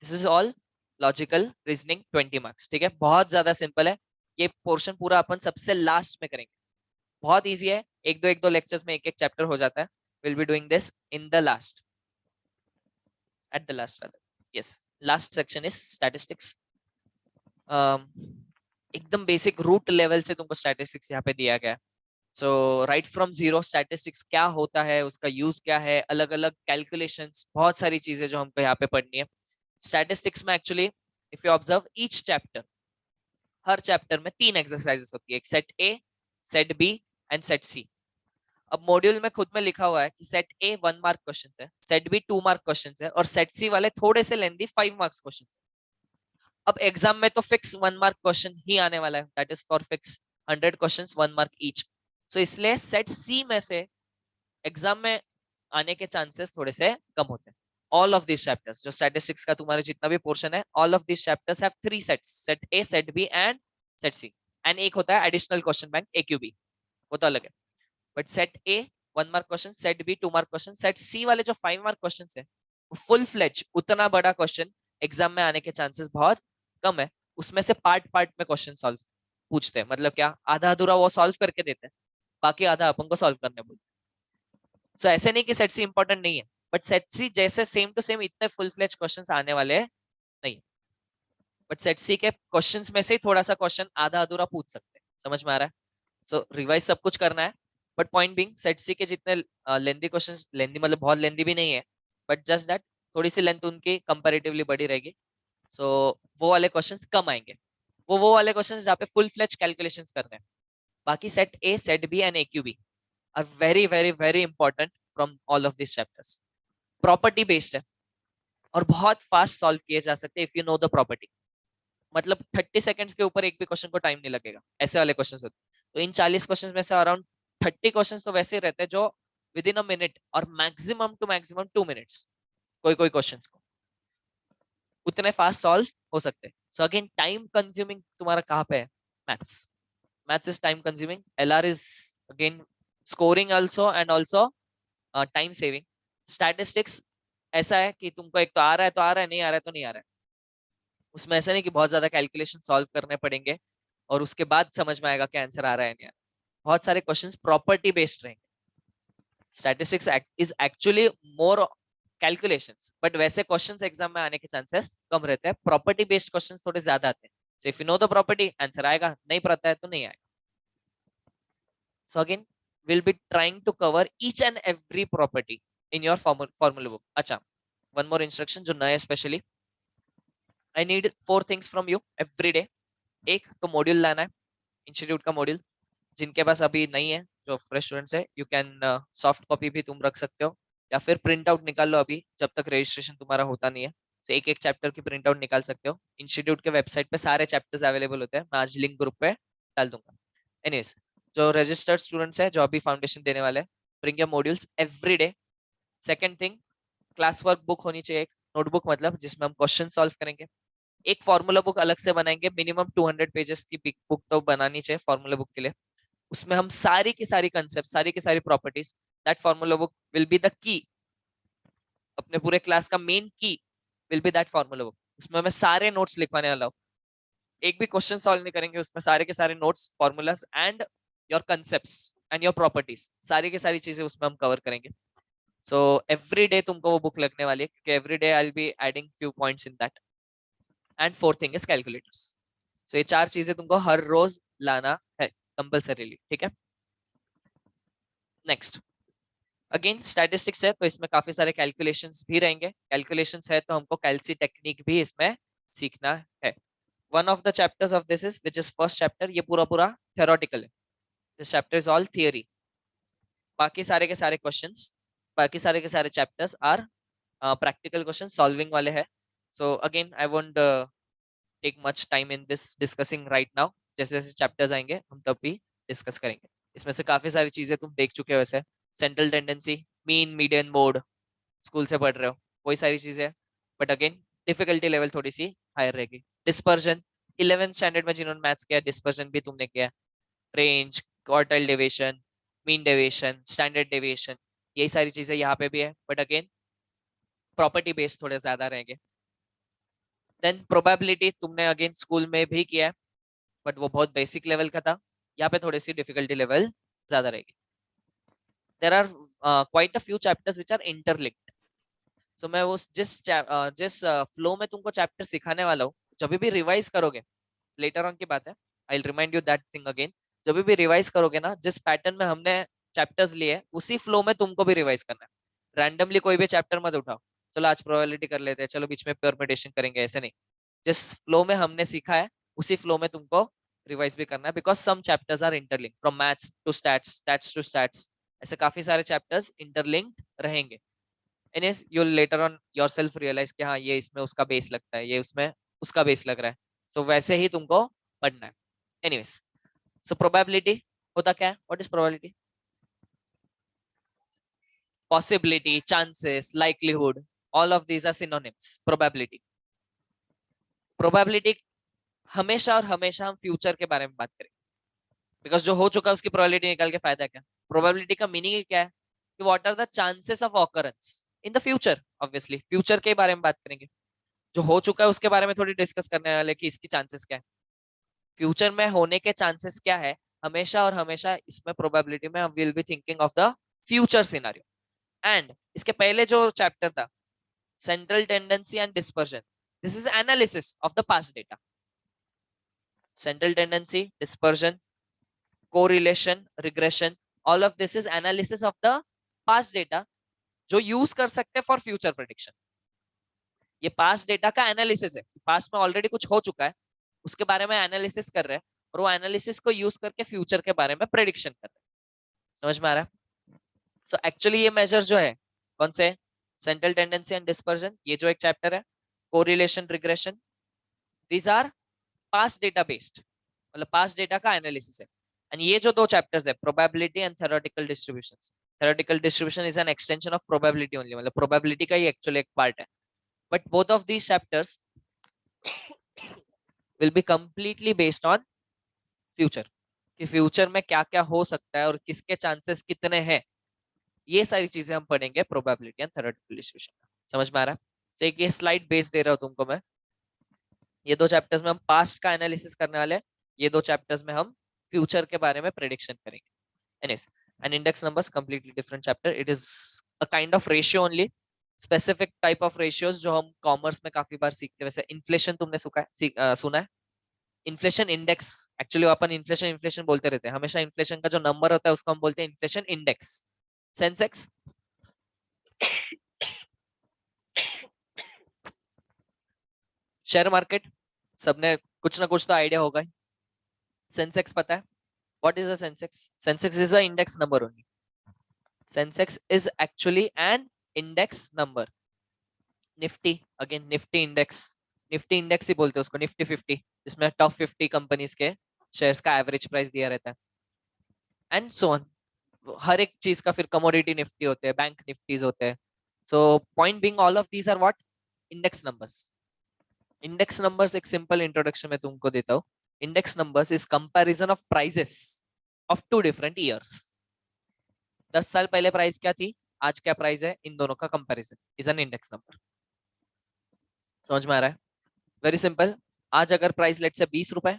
Speaker 1: this is all logical reasoning 20 marks, ठीक है, बहुत ज्यादा सिंपल है। ये पोर्शन पूरा अपन सबसे लास्ट में करेंगे, बहुत इजी है, एक दो लेक्चर्स में एक एक चैप्टर हो जाता है। Will be doing this in the last, at the last rather, yes. Last section is statistics. एकदम बेसिक रूट लेवल से तुमको स्टैटिस्टिक्स यहाँ पे दिया गया है। सो राइट फ्रॉम जीरो स्टैटिस्टिक्स क्या होता है, उसका यूज क्या है, अलग अलग कैलकुलेशंस, बहुत सारी चीजें जो हमको यहाँ पे पढ़नी है। स्टैटिस्टिक्स में actually if you observe each chapter, हर चैप्टर में 3 एक्सरसाइजेस होती है, एक set A, set B and set C. अब मॉड्यूल में खुद में लिखा हुआ है कि सेट ए 1 मार्क क्वेश्चन है, सेट बी 2 मार्क क्वेश्चन है, और सेट सी वाले थोड़े से लेंदी 5 मार्क्स क्वेश्चन है। अब एग्जाम में तो फिक्स 1 मार्क क्वेश्चन ही आने वाला है, that is for fix 100 question 1 mark each. So इसलिए सेट सी में से एग्जाम में आने के चांसेस थोड़े से कम होते हैं। ऑल ऑफ दिस चैप्टर्स, जो स्टैटिस्टिक्स का तुम्हारे जितना भी पोर्शन है, all of this chapters have 3 sets, set A, set B and set C. And एक होता है एडिशनल क्वेश्चन बैंक, AQB, वो तो अलग है। But set A 1 mark question, set B 2 mark question, set C वाले जो 5 मार्क क्वेश्चन है, फुल फ्लेज उतना बड़ा क्वेश्चन एग्जाम में आने के चांसेस बहुत कम है। उसमें से पार्ट पार्ट में क्वेश्चन सॉल्व पूछते हैं, मतलब क्या, आधा अधूरा वो सॉल्व करके देते हैं, बाकी आधा अपन को सॉल्व करने बोलते हैं। सो ऐसे नहीं कि सेट सी इंपॉर्टेंट नहीं है, बट सेट सी जैसे सेम टू सेम इतने फुल फ्लेज क्वेश्चंस आने वाले हैं नहीं। बट सेट सी के क्वेश्चंस में से थोड़ा सा क्वेश्चन आधा अधूरा पूछ सकते हैं, समझ में आ रहा है? सो रिवाइज सब कुछ करना है, बट पॉइंट बिंग सेट सी के जितने लेंदी क्वेश्चंस, लेंदी मतलब बहुत लेंदी भी नहीं है, बट जस्ट दैट थोड़ी सी लेंथ उनकी कंपैरेटिवली बड़ी रहेगी, सो वो वाले क्वेश्चंस कम आएंगे। वो वाले क्वेश्चंस जहाँ पे फुल फ्लेज कैलकुलेशंस करने हैं। बाकी set A, set B and AQB are very very very important from all of this chapters. Property based है और बहुत फास्ट सॉल्व किए जा सकते हैं if you know the property. मतलब 30 सेकंड्स के ऊपर एक भी क्वेश्चन को टाइम नहीं लगेगा, ऐसे वाले क्वेश्चन होते हैं। तो इन 40 क्वेश्चन में से अराउंड 30 क्वेश्चन तो वैसे रहते हैं जो विद इन अ मिनट और मैक्सिमम टू मैक्सिमम 2 मिनट्स, कोई कोई क्वेश्चन को उतने फास्ट सॉल्व हो सकते हैं। सो अगेन टाइम कंज्यूमिंग तुम्हारा कहाँ पे है? Maths. Maths is time consuming, LR is again scoring also and also time saving. Statistics ऐसा है कि तुमको एक तो आ रहा है तो आ रहा है, नहीं आ रहा है तो नहीं आ रहा है। उसमें ऐसा नहीं कि बहुत ज्यादा कैलकुलेशन सॉल्व करने पड़ेंगे और उसके बाद समझ में आएगा कि आंसर आ रहा है नहीं आ रहा है। बहुत सारे क्वेश्चंस प्रॉपर्टी बेस्ड रहेंगे। Statistics is actually more calculations, but वैसे क्वेश्चंस एग्जाम में आने के चांसेस कम रहते हैं, प्रॉपर्टी बेस्ड क्वेश्चंस थोड़े ज्यादा आते हैं। So if you know the property answer आएगा, नहीं पता है तो नहीं आएगा। So again we'll be trying to cover each and every property in your formula book. अच्छा, one more instruction जो नया specially, I need 4 things from you every day. एक तो मॉड्यूल लाना है, इंस्टीट्यूट का मॉड्यूल, जिनके पास अभी नहीं है, जो फ्रेश स्टूडेंट्स है, यू कैन सॉफ्ट कॉपी भी तुम रख सकते हो या फिर प्रिंट आउट निकाल लो अभी जब तक रजिस्ट्रेशन तुम्हारा होता नहीं है। तो एक एक चैप्टर की प्रिंट आउट निकाल सकते हो। इंस्टीट्यूट के वेबसाइट पे सारे चैप्टर्स अवेलेबल होते हैं, मैं आज लिंक ग्रुप पे डाल दूंगा। एनीवेज, जो रजिस्टर्ड स्टूडेंट्स है जो अभी फाउंडेशन देने वाले हैं, bring your modules every day. Second thing, class work book होनी चाहिए, एक नोटबुक मतलब जिसमें हम क्वेश्चन सॉल्व करेंगे। एक फॉर्मूला बुक अलग से बनाएंगे, मिनिमम 200 पेजेस की बुक तो बनानी चाहिए फॉर्मूला बुक के लिए। उसमें हम सारी की सारी कंसेप्ट, सारी की सारी properties, that formula book will be the key, अपने पूरे क्लास का मेन की will be that formula book. उसमें मैं सारे नोट्स लिखवाने वाला हूँ, एक भी क्वेश्चन सॉल्व नहीं करेंगे, उसमें सारे के सारे notes, formulas and your concepts and your properties, सारी की सारी चीजें उसमें हम कवर करेंगे। सो एवरी डे तुमको वो बुक लगने वाली है, क्योंकि every day I will be adding few points in that. And fourth thing is calculators. So ये 4 चीजें तुमको हर रोज लाना है कंपल्सरीली, ठीक है? नेक्स्ट, अगेन स्टैटिस्टिक्स है तो इसमें काफी सारे कैलकुलेशंस भी रहेंगे। कैलकुलेशंस है तो हमको कैलसी टेक्निक भी इसमें सीखना है। One of the chapters of this is which is first chapter, ये पूरा पूरा थ्योरेटिकल है, this chapter is all theory. बाकी सारे के सारे क्वेश्चंस, बाकी सारे के सारे chapters are practical question solving वाले हैं। So again I won't take much time in this discussing right now, जैसे जैसे चैप्टर्स आएंगे हम तब भी डिस्कस करेंगे। इसमें से काफी सारी चीजें तुम देख चुके हो वैसे, central tendency, mean, median, mode, school से पढ़ रहे हो, वही सारी चीजें, बट अगेन डिफिकल्टी लेवल थोड़ी सी हायर रहेगी। डिस्पर्जन, 11th स्टैंडर्ड में जिन्होंने मैथ्स किया, डिस्पर्जन भी तुमने किया। Range, quartile deviation, mean deviation, standard deviation, यही सारी चीजें यहाँ पे भी है, बट अगेन प्रॉपर्टी बेस्ड थोड़े ज्यादा रहेंगे। देन प्रोबेबिलिटी तुमने अगेन स्कूल में भी किया है, बट वो बहुत बेसिक लेवल का था, यहाँ पे थोड़ी सी डिफिकल्टी लेवल ज्यादा रहेगी। There are quite a few chapters which are interlinked. So मैं उस जिस फ्लो में तुमको चैप्टर सिखाने वाला हूँ, जब भी रिवाइज करोगे, लेटर ऑन की बात है, I will remind you that thing again, जब भी रिवाइज करोगे ना, जिस पैटर्न में हमने चैप्टर्स लिए उसी फ्लो में तुमको भी रिवाइज करना है। रैंडमली कोई भी चैप्टर मत उठाओ, चलो आज प्रोबेबिलिटी कर लेते हैं, चलो बीच में परम्यूटेशन करेंगे, ऐसे नहीं। जिस फ्लो में हमने सीखा है उसी फ्लो में तुमको रिवाइज भी करना है, because some chapters are interlink, from maths to stats, stats to stats, ऐसे काफी सारे चैप्टर्स इंटरलिंक्ड रहेंगे। And yes you later on yourself realise कि हाँ ये इसमें उसका बेस लगता है, ये उसमें उसका बेस लग रहा है, सो वैसे ही तुमको पढ़ना है। एनीवेज, सो प्रोबेबिलिटी होता क्या है? What is probability? Possibility, chances, likelihood, all of these are synonyms. Probability, probability हमेशा और हमेशा हम फ्यूचर के बारे में बात करेंगे, बिकॉज जो हो चुका है उसकी प्रोबेबिलिटी निकाल के फायदा क्या? प्रोबेबिलिटी का मीनिंग क्या है कि what are the chances of occurrence in the future. Obviously future के बारे में बात करेंगे, जो हो चुका है उसके बारे में थोड़ी डिस्कस करने वाले कि इसकी चांसेस क्या है, फ्यूचर में होने के चांसेस क्या है। हमेशा और हमेशा इसमें प्रोबेबिलिटी में हम will be thinking of the future scenario. And इसके पहले जो चैप्टर था, central tendency and dispersion, this is analysis of the past data. central tendency, dispersion, correlation, regression, all of this is analysis of the past data जो use कर सकते हैं for future prediction. ये past data का analysis है, past में already कुछ हो चुका है उसके बारे में एनालिसिस कर रहे हैं और वो एनालिसिस को यूज करके फ्यूचर के बारे में प्रेडिक्शन कर रहे हैं. समझ में आ रहा है? सो एक्चुअली ये मेजर जो है कौन से, सेंट्रल टेंडेंसी एंड डिस्पर्जन, ये जो एक चैप्टर है, correlation, regression, these are past data based, मतलब पास्ट डेटा का एनालिसिस है. एंड ये जो दो चैप्टर्स है, probability and theoretical distributions, theoretical distribution is an extension of probability only, मतलब प्रोबेबिलिटी का ही एक्चुअली एक पार्ट है. But both of these chapters will be completely based on future, कि फ्यूचर में क्या क्या हो सकता है और किसके चांसेस कितने हैं, ये सारी चीजें हम पढ़ेंगे प्रोबेबिलिटी एंड थ्योरेटिकल डिस्ट्रीब्यूशन में. समझ में आ रहा है? तो एक ये स्लाइड बेस दे रहा हूं तुमको मैं. ये दो चैप्टर्स में हम पास्ट का एनालिसिस करने वाले हैं, ये दो चैप्टर्स में हम फ्यूचर के बारे में प्रेडिक्शन करेंगे. Anyways, and index numbers completely different chapter, it is a kind of ratio only, specific type of ratios जो हम कॉमर्स में काफी बार सीखते हैं. वैसे इन्फ्लेशन तुमने सुना है? इन्फ्लेशन इंडेक्स, एक्चुअली अपन इन्फ्लेशन इन्फ्लेशन बोलते रहते हैं हमेशा. इन्फ्लेशन का जो नंबर होता है उसको हम बोलते हैं inflation index. Sensex, share market, सबने कुछ ना कुछ तो आइडिया होगा. सेंसेक्स पता है? What is a Sensex? Sensex is a index number only. Sensex is actually an index number. Nifty, again Nifty index, Nifty index ही बोलते हैं उसको, निफ्टी 50, जिसमें टॉप 50 कंपनीज के शेयर्स का एवरेज प्राइस दिया रहता है, एंड सो ऑन. हर एक चीज का फिर कमोडिटी निफ्टी होते हैं, बैंक निफ्टीज होते हैं. So point being all of these are what, index numbers. Index numbers एक सिंपल इंट्रोडक्शन में तुमको देता हूँ. Index numbers is comparison of prices of two different years. 10 साल पहले प्राइस क्या थी, आज क्या प्राइस है, इन दोनों का comparison is an index number. समझ में आ रहा है? Very simple. आज अगर प्राइस लेट से 20 रुपए,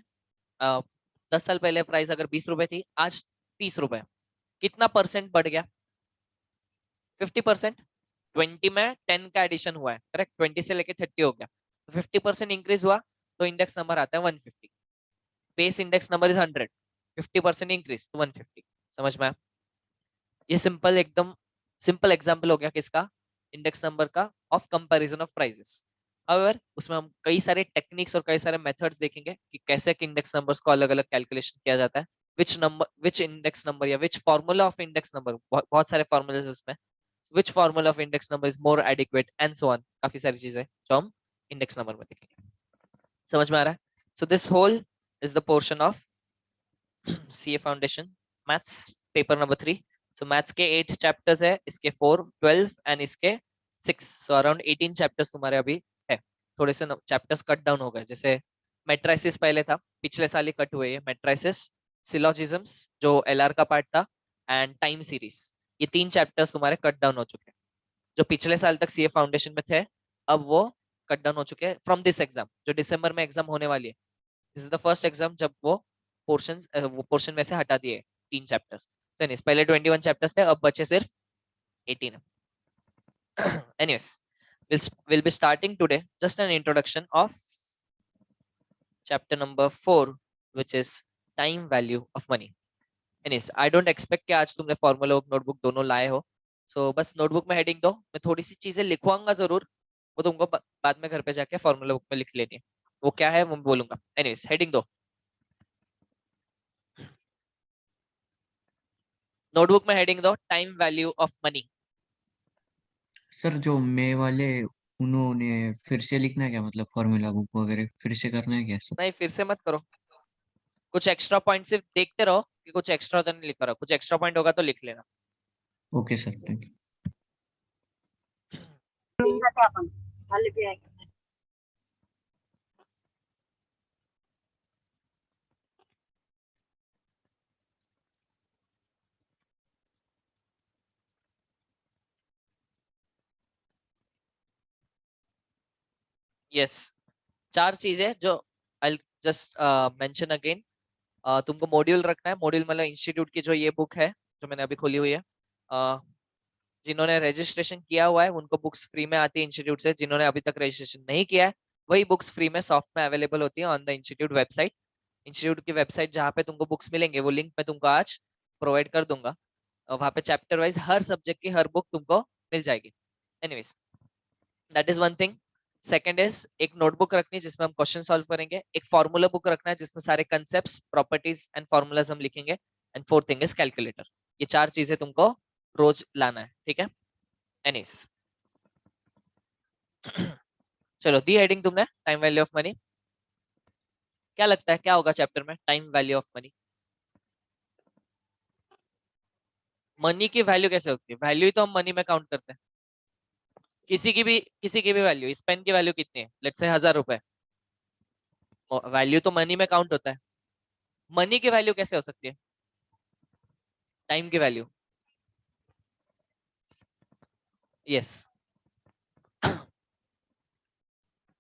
Speaker 1: 10 साल पहले प्राइस अगर 20 रुपए थी, आज 30 रुपए, कितना परसेंट बढ़ गया? 50%. 20 में 10 का एडिशन हुआ है, करेक्ट? 20 से लेके 30 हो गया, तो 50% इंक्रीज हुआ, तो इंडेक्स नंबर आता है 150. Base index number is 100, 50% increase तो 150. समझ में आया? ये सिंपल, एकदम सिंपल एग्जांपल हो गया किसका, इंडेक्स नंबर का, of comparison of prices. However उसमें हम कई सारे टेक्निक्स और कई सारे मेथड्स देखेंगे कि कैसे इंडेक्स नंबर्स को अलग अलग कैलकुलेशन किया जाता है, which number, which index number या which formula of index number, बहुत सारे फॉर्मूले उसमें, which formula of index number is more adequate and so on. काफी सारी चीजें जो हम इंडेक्स नंबर में देखेंगे. समझ में आ रहा है? So this whole is the portion of CA Foundation Maths paper number 3. So maths के 8 chapters है, इसके 4, 12 and इसके 6. So around 18 chapters तुम्हारे अभी है. थोड़े से chapters कट डाउन हो गए, जैसे मेट्राइसिस पहले था, पिछले साल ही कट हुए. मेट्राइसिस, सिलोजिज्म्स जो LR का पार्ट था, एंड टाइम सीरीज, ये 3 चैप्टर्स तुम्हारे कट डाउन हो चुके हैं. जो पिछले साल तक सीए फाउंडेशन में थे, अब वो कट डाउन हो चुके हैं फ्रॉम दिस एग्जाम, जो दिसंबर में एग्जाम होने वाली है. This is the first exam जब वो पोर्शन में से हटा दिए 3 चैप्टर्स. पहले 21 चैप्टर्स थे, अब बचे सिर्फ 18. Anyways, we'll be starting today just an introduction of chapter number 4, which is time value of money. Anyways, I don't expect कि आज तुमने फॉर्मूला बुक, नोटबुक दोनों लाए हो. सो बस नोटबुक में हेडिंग दो, मैं थोड़ी सी चीजें लिखवाऊंगा जरूर, वो तुमको बाद में घर पे जाके फॉर्मूला बुक में लिख लेनी है. वो क्या है वो बोलूंगा. एनीवेज, हेडिंग दो, नोटबुक में हेडिंग दो, time value of money.
Speaker 2: Sir जो मे वाले उन्होंने फिर से लिखना है क्या, मतलब फॉर्मूला बुक वगैरह फिर से करना है क्या सब?
Speaker 1: नहीं, फिर से मत करो. कुछ एक्स्ट्रा पॉइंट सिर्फ देखते रहो कि कुछ एक्स्ट्रा तो नहीं लिखा रहा. कुछ एक्स्ट्रा पॉइंट होगा तो लिख लेना.
Speaker 2: Okay sir, thank you.
Speaker 1: Yes, 4 चीजें जो आई जस्ट मेंशन अगेन. तुमको मॉड्यूल रखना है. मॉड्यूल मतलब इंस्टीट्यूट की जो ये बुक है जो मैंने अभी खोली हुई है, जिन्होंने रजिस्ट्रेशन किया हुआ है उनको बुक्स फ्री में आती है इंस्टीट्यूट से. जिन्होंने अभी तक रजिस्ट्रेशन नहीं किया है, वही बुक्स फ्री में सॉफ्ट में अवेलेबल होती है on the institute website. Institute की वेबसाइट जहाँ पे तुमको बुक्स मिलेंगे वो लिंक मैं तुमको आज प्रोवाइड कर दूंगा, और वहाँ पे चैप्टर वाइज हर सब्जेक्ट की हर बुक तुमको मिल जाएगी। Anyways, that is one thing. Second is एक नोटबुक रखनी है जिसमें हम क्वेश्चन सॉल्व करेंगे, एक फॉर्मूला बुक रखना है जिसमें सारे कंसेप्ट्स, प्रॉपर्टीज एंड फॉर्मूलाज हम लिखेंगे, and fourth thing is calculator. ये चार चीजें तुमको रोज लाना है, ठीक है। एनीस चलो, दी हेडिंग तुमने टाइम वैल्यू ऑफ मनी। क्या लगता है क्या होगा चैप्टर में time value of money? Money की वैल्यू कैसे होती है? वैल्यू ही तो हम मनी में काउंट करते हैं। किसी की भी वैल्यू, इस पेन की वैल्यू कितनी है, लेट्स से 1000 रुपए, वैल्यू तो मनी में काउंट होता है। मनी की वैल्यू कैसे हो सकती है टाइम की value? Yes,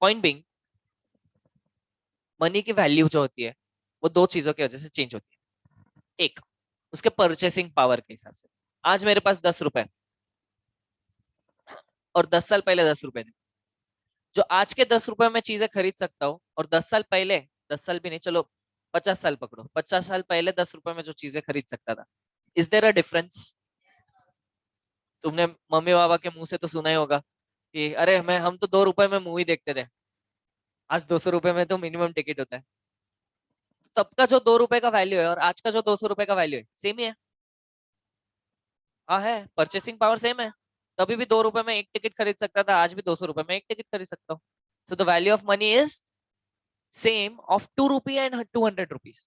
Speaker 1: point being, money की वैल्यू जो होती है वो दो चीजों की वजह से चेंज होती है। एक, उसके परचेसिंग पावर के हिसाब से। आज मेरे पास 10 रुपए और 10 साल पहले 10 रुपए थे। जो आज के 10 रुपए में चीजें खरीद सकता हूँ, और 10 साल पहले, 10 साल भी नहीं, चलो 50 साल पकड़ो, 50 साल पहले 10 रुपए में जो चीजें खरीद सकता था, इज देयर अ डिफरेंस? तुमने मम्मी पापा के मुंह से तो सुना ही होगा कि अरे मैं हम तो 2 रुपए में मूवी देखते थे, आज 200 रुपए में तो मिनिमम टिकट होता है। तब का जो 2 रुपए का वैल्यू है और आज का जो 200 रुपए का वैल्यू है, सेम ही है। हाँ है, परचेसिंग पावर सेम है। तभी भी 2 रुपए में एक टिकट खरीद सकता था, आज भी 200 रुपए में एक टिकट खरीद सकता हूँ। So the value of money is same of 2 rupee and 200 rupees.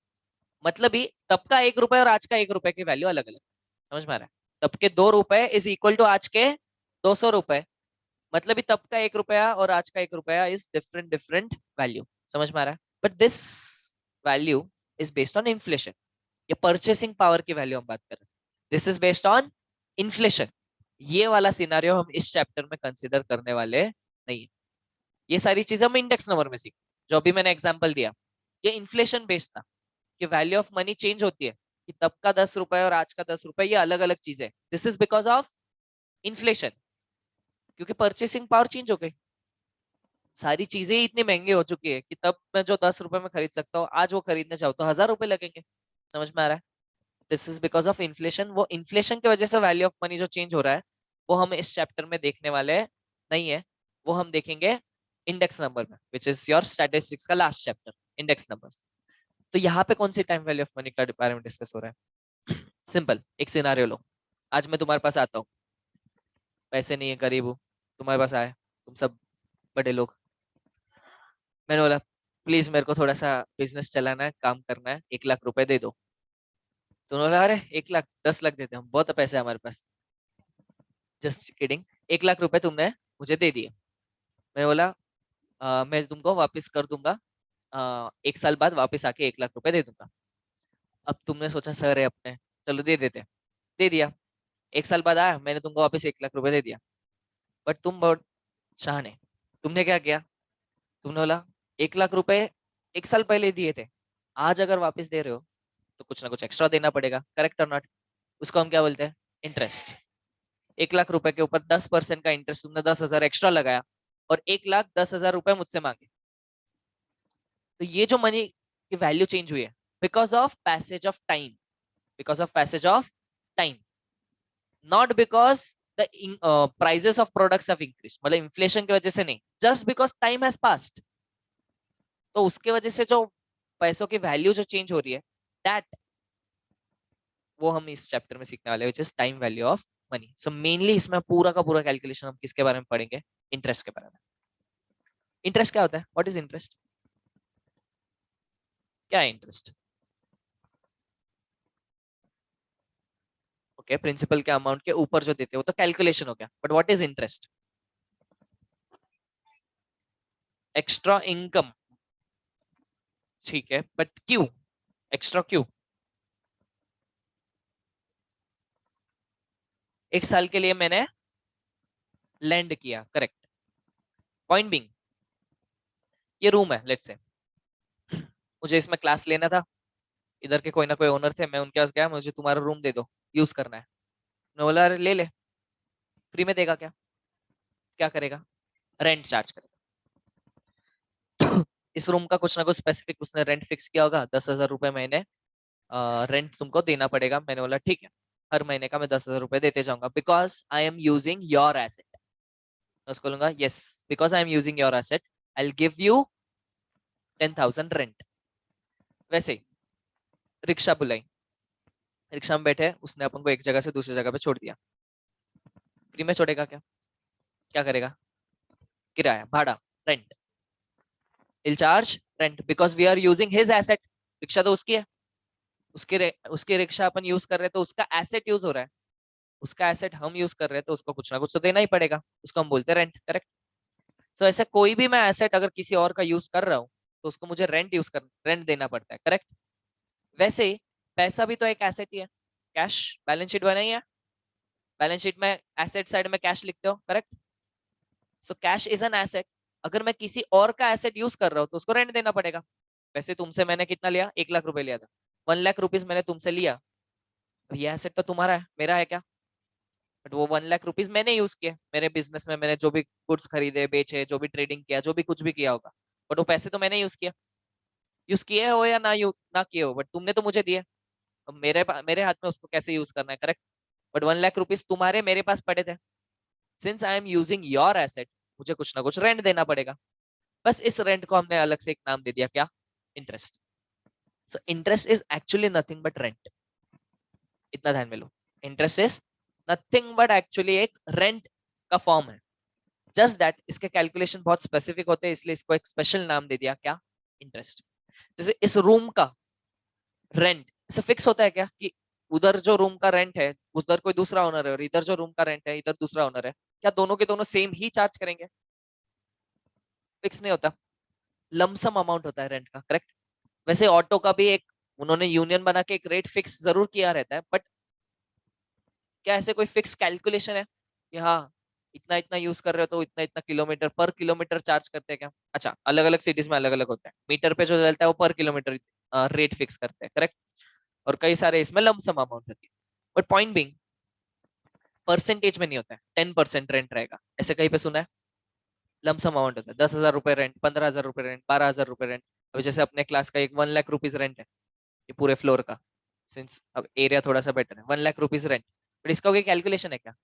Speaker 1: मतलब ही तब का 1 रुपए और आज का 1 रुपए की वैल्यू अलग अलग। समझ में आ रहा है? तब के 2 रुपए इज इक्वल टू आज के 200 रुपए। मतलब ही तब का 1 रुपया और आज का 1 रुपया इज डिफरेंट डिफरेंट वैल्यू। समझ में आ रहा है? But this value is based on inflation. ये परचेसिंग पावर की वैल्यू हम बात कर रहे हैं, this is based on inflation. ये वाला सिनारियो हम इस चैप्टर में कंसिडर करने वाले नहीं है। ये सारी चीजें हम इंडेक्स नंबर में सीख, जो अभी मैंने एग्जांपल दिया, ये इन्फ्लेशन बेस्ड था कि वैल्यू ऑफ मनी चेंज होती है, कि तब का 10 रुपए और आज का 10 रुपए ये अलग अलग चीज है। This is because of inflation, क्योंकि परचेसिंग पावर चेंज हो गई। सारी चीजें ही इतनी महंगी हो चुकी है कि तब मैं जो 10 रुपए में खरीद सकता हूँ, आज वो खरीदने चाहूँ तो 1000 रुपए लगेंगे। समझ में आ रहा है? This is because of inflation. वो इन्फ्लेशन की वजह से वैल्यू ऑफ मनी जो चेंज हो रहा है, वो हम इस चैप्टर में देखने वाले नहीं है। वो हम देखेंगे इंडेक्स नंबर में, विच इज योर स्टैटिस्टिक्स का लास्ट चैप्टर, इंडेक्स नंबर्स। तो यहाँ पे कौन सी टाइम वैल्यू ऑफ मनी का बारे में डिस्कस हो रहा है? सिंपल, एक सिनारियो लो। आज मैं तुम्हारे पास आता हूँ, पैसे नहीं है, गरीब हूँ, तुम्हारे पास आए तुम सब बड़े लोग। मैंने बोला प्लीज मेरे को थोड़ा सा बिजनेस चलाना है, काम करना है, 1 लाख रुपए दे दो। तो उन्होंने बोला अरे 1 लाख, 10 लाख देते हैं हम, बहुत पैसे है हमारे पास। जस्ट किडिंग, 1 लाख रुपए तुमने मुझे दे दिए। मैंने बोला मैं तुमको वापस कर दूंगा, 1 साल बाद वापस आके 1 लाख रुपए दे दूंगा। अब तुमने सोचा सर है अपने, चलो दे देते हैं। दे दिया। 1 साल बाद आया, मैंने तुमको वापस 1 लाख रुपए दे दिया। बट तुम बहुत शान, तुमने क्या किया? तुमने बोला 1 लाख रुपए 1 साल पहले दिए थे, आज अगर वापस दे रहे हो तो कुछ ना कुछ एक्स्ट्रा देना पड़ेगा, करेक्ट और नॉट? उसको हम क्या बोलते हैं? इंटरेस्ट। 1 लाख रुपए के ऊपर 10% का इंटरेस्ट, तुमने 10,000 एक्स्ट्रा लगाया और 1,10,000 रुपए मुझसे मांगे। तो ये जो मनी की वैल्यू चेंज हुई है because of passage of time, because of passage of time, not because the prices of products have increase, मतलब इन्फ्लेशन की वजह से नहीं, just because time has passed. तो उसके वजह से जो पैसों की वैल्यू जो चेंज हो रही है, दैट वो हम इस चैप्टर में सीखने वाले हैं, which is time value of money. So mainly इसमें पूरा का पूरा कैलकुलेशन हम किसके बारे में पढ़ेंगे? इंटरेस्ट के बारे में। इंटरेस्ट क्या होता है? What is interest? क्या है इंटरेस्ट? ओके, प्रिंसिपल के अमाउंट के ऊपर जो देते हैं वो तो कैलकुलेशन हो गया, but what is interest? Extra income. ठीक है, बट क्यों एक्स्ट्रा, क्यों? 1 साल के लिए मैंने लैंड किया, करेक्ट। पॉइंट बिंग, ये रूम है लेट्स से, मुझे इसमें क्लास लेना था, इधर के कोई ना कोई ओनर थे, मैं उनके पास गया, मुझे तुम्हारा रूम दे दो, यूज करना है। उन्होंने बोला अरे ले ले, फ्री में देगा क्या? क्या करेगा? रेंट चार्ज करेगा। इस रूम का कुछ ना कुछ स्पेसिफिक उसने रेंट फिक्स किया होगा, 10,000 रुपए महीने रेंट तुमको देना पड़ेगा। मैंने बोला ठीक है, हर महीने का मैं 10,000 रुपए देते जाऊंगा, because I am using your asset. मैं उसको लूंगा yes, because I am using your asset I give you 10,000 rent. वैसे ही रिक्शा बुलाई, रिक्शा में बैठे, उसने अपन को एक जगह से दूसरी जगह पे छोड़ दिया। फ्री में छोड़ेगा क्या? क्या करेगा? किराया, भाड़ा, rent, he'll charge rent, because we are using his asset. Rickshaw तो उसकी है, उसकी रिक्शा अपन यूज कर रहे हैं तो उसका एसेट यूज हो रहा है, उसका एसेट हम यूज कर रहे हैं तो उसको कुछ ना कुछ तो देना ही पड़ेगा, उसको हम बोलते हैं रेंट। करेक्ट? सो ऐसे कोई भी मैं एसेट अगर किसी और का यूज कर रहा हूँ तो उसको मुझे रेंट देना पड़ता है। करेक्ट? वैसे ही पैसा भी तो एक एसेट ही है। कैश बैलेंस शीट बनाई है, बैलेंस शीट में एसेट साइड में कैश लिखते हो। Correct? So cash is an asset. अगर मैं किसी और का एसेट यूज कर रहा हूँ तो उसको रेंट देना पड़ेगा। वैसे तुमसे मैंने कितना लिया? 1 लाख रुपए लिया था, 1 लाख रुपीज मैंने तुमसे लिया, तो ये एसेट तो तुम्हारा है, मेरा है क्या? बट वो 1 लाख रुपीज मैंने यूज किए मेरे बिजनेस में, मैंने जो भी गुड्स खरीदे बेचे, जो भी ट्रेडिंग किया, जो भी कुछ भी किया होगा, बट वो पैसे तो मैंने यूज किए हो या ना किए हो, बट तुमने तो मुझे दिए। अब मेरे हाथ में उसको कैसे यूज करना है। करेक्ट? बट 1 लाख रुपीज तुम्हारे मेरे पास पड़े थे, since I am using your asset, मुझे कुछ ना कुछ रेंट देना पड़ेगा। बस इस रेंट को हमने अलग से एक नाम दे दिया, क्या? Interest. So interest is actually nothing but rent. इतना ध्यान में लो, interest is nothing but actually एक रेंट का फॉर्म है। जस्ट दैट इसके कैलकुलेशन बहुत स्पेसिफिक होते हैं, इसलिए इसको एक स्पेशल नाम दे दिया, क्या? इंटरेस्ट। जैसे इस रूम का रेंट इसे फिक्स होता है क्या कि उधर जो रूम का रेंट है उधर कोई दूसरा ओनर है, और इधर जो रूम का रेंट है इधर दूसरा ओनर है, क्या दोनों के दोनों सेम ही चार्ज करेंगे? फिक्स नहीं होता, लमसम अमाउंट होता है रेंट का। करेक्ट? वैसे ऑटो का भी एक उन्होंने यूनियन बना के एक रेट फिक्स जरूर किया रहता है, बट क्या ऐसे कोई फिक्स कैलकुलेशन है कि हाँ इतना इतना यूज कर रहे हो तो इतना इतना किलोमीटर पर किलोमीटर चार्ज करते हैं क्या? अच्छा, अलग अलग सिटीज में अलग अलग होता है, मीटर पे जो चलता है वो पर किलोमीटर रेट फिक्स करते हैं। करेक्ट? और कई सारे इसमें लमसम अमाउंट होती है। बट पॉइंट बिंग, परसेंटेज में नहीं होता है 10% रेंट रहेगा, ऐसे कहीं पे सुना है? लमसम अमाउंट होता है, 10,000 रुपए रेंट, 15,000 रुपए रेंट, 12,000 रुपए रेंट। अभी जैसे अपने क्लास का एक 1 लाख रुपीज रेंट है, ये पूरे फ्लोर का, सिंस अब एरिया थोड़ा सा बेटर है, 1 लाख रुपीज रेंट। बट इसका कोई कैलकुलेशन है क्या?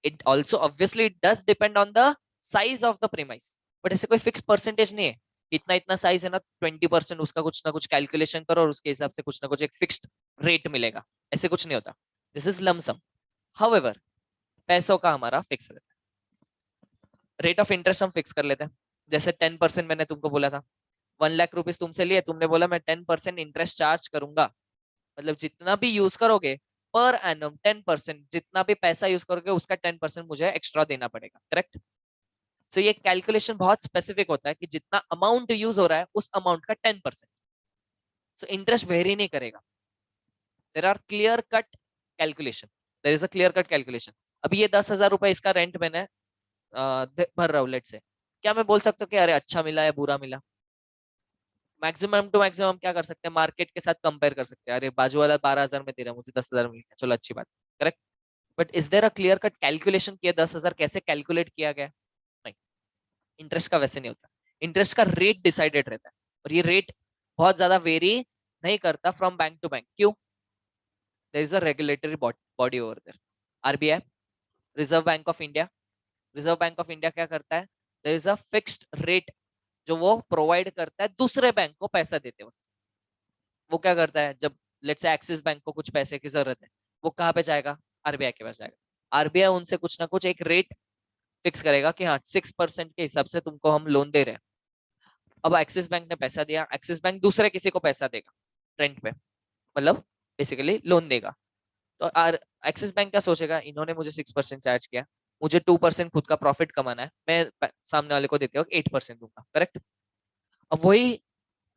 Speaker 1: It also obviously it does depend on the size of the premise, but ऐसे कोई फिक्स परसेंटेज नहीं है, इतना इतना साइज है ना 20%, उसका कुछ ना कुछ कैलकुलेशन करो और उसके हिसाब से कुछ ना कुछ एक फिक्स्ड रेट मिलेगा, ऐसे कुछ नहीं होता। This is lump sum. हाउएवर पैसों का हमारा फिक्स रहता है, रेट ऑफ इंटरेस्ट हम फिक्स कर लेते हैं। जैसे 10% मैंने तुमको बोला था, 1 लाख रुपीज तुमसे लिए, तुमने बोला मैं 10% इंटरेस्ट चार्ज करूंगा, मतलब जितना भी यूज करोगे पर एनम 10%, जितना भी पैसा यूज करोगे उसका 10% मुझे एक्स्ट्रा देना पड़ेगा। करेक्ट? सो ये कैलकुलेशन बहुत स्पेसिफिक होता है कि जितना अमाउंट यूज हो रहा है उस अमाउंट का 10%। सो इंटरेस्ट वेरी नहीं करेगा, there are clear cut calculation, there is a clear cut calculation. अभी ये 10,000 रुपए इसका रेंट मैंने भर रहा हूँ लेट से, क्या मैं बोल सकता हूँ कि अरे अच्छा मिला या बुरा मिला? मैक्सिमम टू मैक्सिमम क्या कर सकते हैं, मार्केट के साथ कंपेयर कर सकते हैं, अरे बाजू वाला 12,000 में दे रहा है, मुझे 10,000 मिल गया, चलो अच्छी बात। Correct? But is there a clear cut calculation किया 10,000 कैसे कैलकुलेट किया गया? नहीं, इंटरेस्ट का वैसे नहीं होता। इंटरेस्ट का रेट डिसाइडेड रहता है, और ये रेट बहुत ज्यादा वेरी नहीं करता फ्रॉम बैंक टू बैंक। क्यों? There is a regulatory body over there, RBI, Reserve Bank of India. Reserve Bank of India क्या करता है? देयर इज अ फिक्स्ड रेट जो वो प्रोवाइड करता है दूसरे बैंक को पैसा देते वक्त। वो क्या करता है, जब लेट्स से एक्सिस बैंक को कुछ पैसे की जरूरत है, वो कहाँ पे जाएगा? आरबीआई के पास जाएगा। आरबीआई उनसे कुछ ना कुछ एक रेट फिक्स करेगा कि हाँ 6% के हिसाब से तुमको हम लोन दे रहे हैं। अब एक्सिस बैंक ने पैसा दिया, एक्सिस बैंक दूसरे किसी को पैसा देगा रेंट पे, मतलब बेसिकली लोन देगा। तो एक्सिस बैंक क्या सोचेगा, इन्होंने मुझे 6% चार्ज किया, मुझे 2% खुद का प्रॉफिट कमाना है, मैं सामने वाले को देते हो 8% दूंगा। करेक्ट? अब वही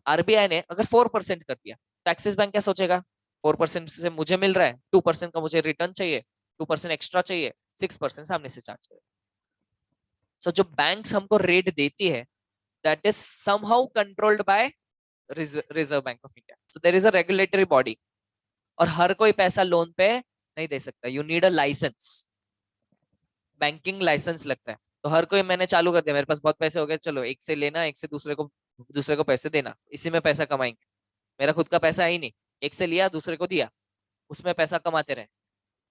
Speaker 1: आरबीआई ने अगर 4% कर दिया, तो एक्सिस बैंक क्या सोचेगा, 4% से मुझे मिल रहा है, 2% का मुझे रिटर्न चाहिए, 2% एक्स्ट्रा चाहिए, 6% सामने से चार्ज करेगा। सो जो बैंक्स हमको रेट देती है that is somehow controlled by Reserve Bank of India. So there is a regulatory body, और हर कोई पैसा लोन पे नहीं दे सकता, you need a licence, banking licence लगता है। तो हर कोई मैंने चालू कर दिया, मेरे पास बहुत पैसे हो गए, चलो एक से लेना एक से दूसरे को दूसरे को पैसे देना, इसी में पैसा कमाएंगे। मेरा खुद का पैसा है ही नहीं, एक से लिया दूसरे को दिया, उसमें पैसा कमाते रहे,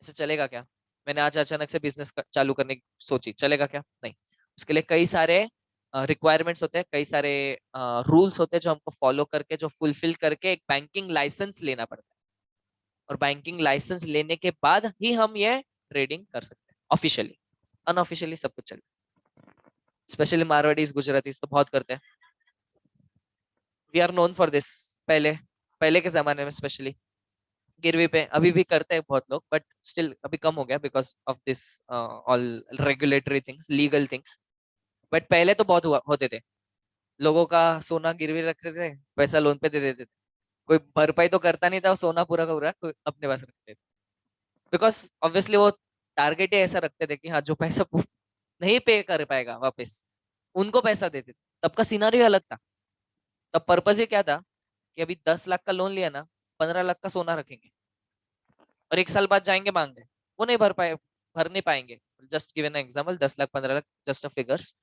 Speaker 1: ऐसे चलेगा क्या? मैंने आज अचानक से बिजनेस चालू करने की सोची, चलेगा क्या? नहीं। उसके लिए कई सारे रिक्वायरमेंट्स होते हैं, कई सारे रूल्स होते हैं जो हमको फॉलो करके, जो फुलफिल करके एक बैंकिंग लाइसेंस लेना पड़ता है। और बैंकिंग लाइसेंस लेने के बाद ही हम ये ट्रेडिंग कर सकते हैं ऑफिशियली। अनऑफिशियली सब कुछ चलता है, स्पेशली मारवाड़ीज गुजरातीज तो बहुत करते हैं। We are known for this. पहले पहले के जमाने में स्पेशली गिरवी पे अभी भी करते हैं बहुत लोग, बट स्टिल अभी कम हो गया because of this all regulatory things, legal things. But पहले तो बहुत होते थे। लोगों का सोना गिरवी रखते थे, पैसा लोन पे दे देते थे। कोई भरपाई तो करता नहीं था, वो सोना पूरा का पूरा अपने पास रखते थे। बिकॉज ऑब्वियसली वो टारगेट ही ऐसा रखते थे कि हाँ, जो पैसा नहीं पे कर पाएगा वापस, उनको पैसा देते थे। तब का सिनारियो अलग था। तब पर्पज ही क्या था कि अभी 10 लाख का लोन लिया ना, 15 लाख का सोना रखेंगे, और 1 साल बाद जाएंगे मांगने, वो नहीं भर नहीं पाएंगे। Just given example, 10 lakh 15 lakh, just a figures.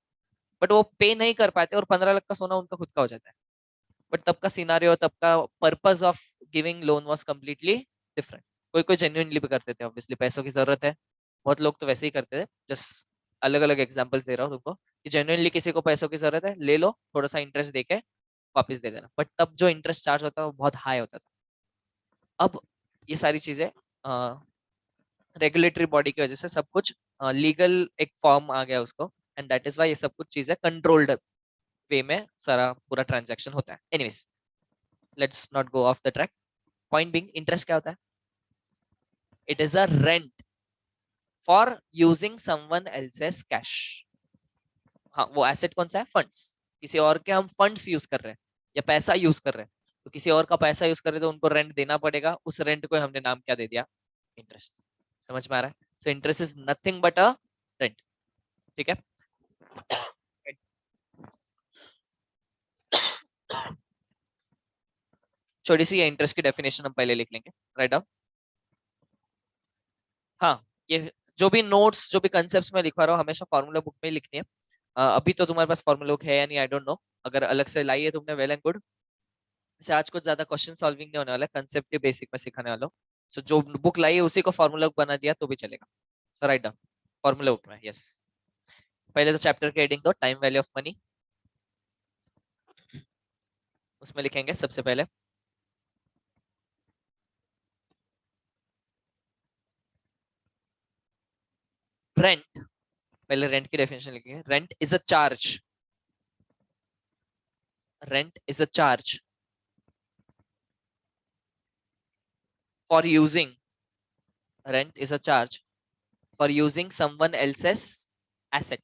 Speaker 1: But वो पे नहीं कर पाते और 15 लाख का सोना उनका खुद का हो जाता है। बट तब का सिनारियो, तब का purpose of giving loan was completely different. कोई कोई जेन्युइनली भी करते थे, ऑब्वियसली पैसों की जरूरत है, बहुत लोग तो वैसे ही करते थे। जस्ट अलग अलग एग्जाम्पल्स दे रहा हूँ तुमको कि जेन्युइनली किसी को पैसों की जरूरत है, ले लो, थोड़ा सा इंटरेस्ट देके वापस दे देना। बट तब जो इंटरेस्ट चार्ज होता है वो बहुत हाई होता था। अब ये सारी चीजें रेगुलेटरी बॉडी की वजह से सब कुछ लीगल एक फॉर्म आ गया उसको, एंड दैट इज वाई ये सब कुछ चीजें कंट्रोल्ड वे में सारा पूरा ट्रांजैक्शन होता है। Anyways, let's not go of the track. Point being, interest क्या होता है? It is a rent for using someone else's cash. हाँ, वो एसेट कौन सा है? फंड्स। किसी और के हम फंड्स यूज कर रहे हैं या पैसा यूज कर रहे हैं, तो किसी और का पैसा यूज कर रहे हैं तो उनको रेंट देना पड़ेगा। उस रेंट को हमने नाम क्या दे दिया? इंटरेस्ट। समझ में आ रहा है? सो interest is nothing but a rent. ठीक है। छोटी सी इंटरेस्ट की डेफिनेशन हम पहले लिख लेंगे, राइट डाउन। हाँ, ये जो भी नोट्स, जो भी कंसेप्ट में लिखवा रहा हूँ, हमेशा फॉर्मूला बुक में ही लिखनी है। अभी तो तुम्हारे पास फॉर्मूला बुक है या नहीं, आई डोंट नो। अगर अलग से लाई है तुमने, वेल एंड गुड। वैसे आज कुछ ज्यादा क्वेश्चन सॉल्विंग नहीं होने वाला है, कंसेप्ट के बेसिक में सिखाने वाला हूँ। सो जो बुक लाई है उसी को फॉर्मूला बुक बना दिया तो भी चलेगा। सो राइट डाउन फॉर्मूला बुक में, यस। पहले तो चैप्टर के हेडिंग दो, टाइम वैल्यू ऑफ मनी। उसमें लिखेंगे सबसे पहले रेंट। पहले रेंट की डेफिनेशन लिखेंगे। Rent is a charge. Rent is a charge for using, rent is a charge for using someone else's asset.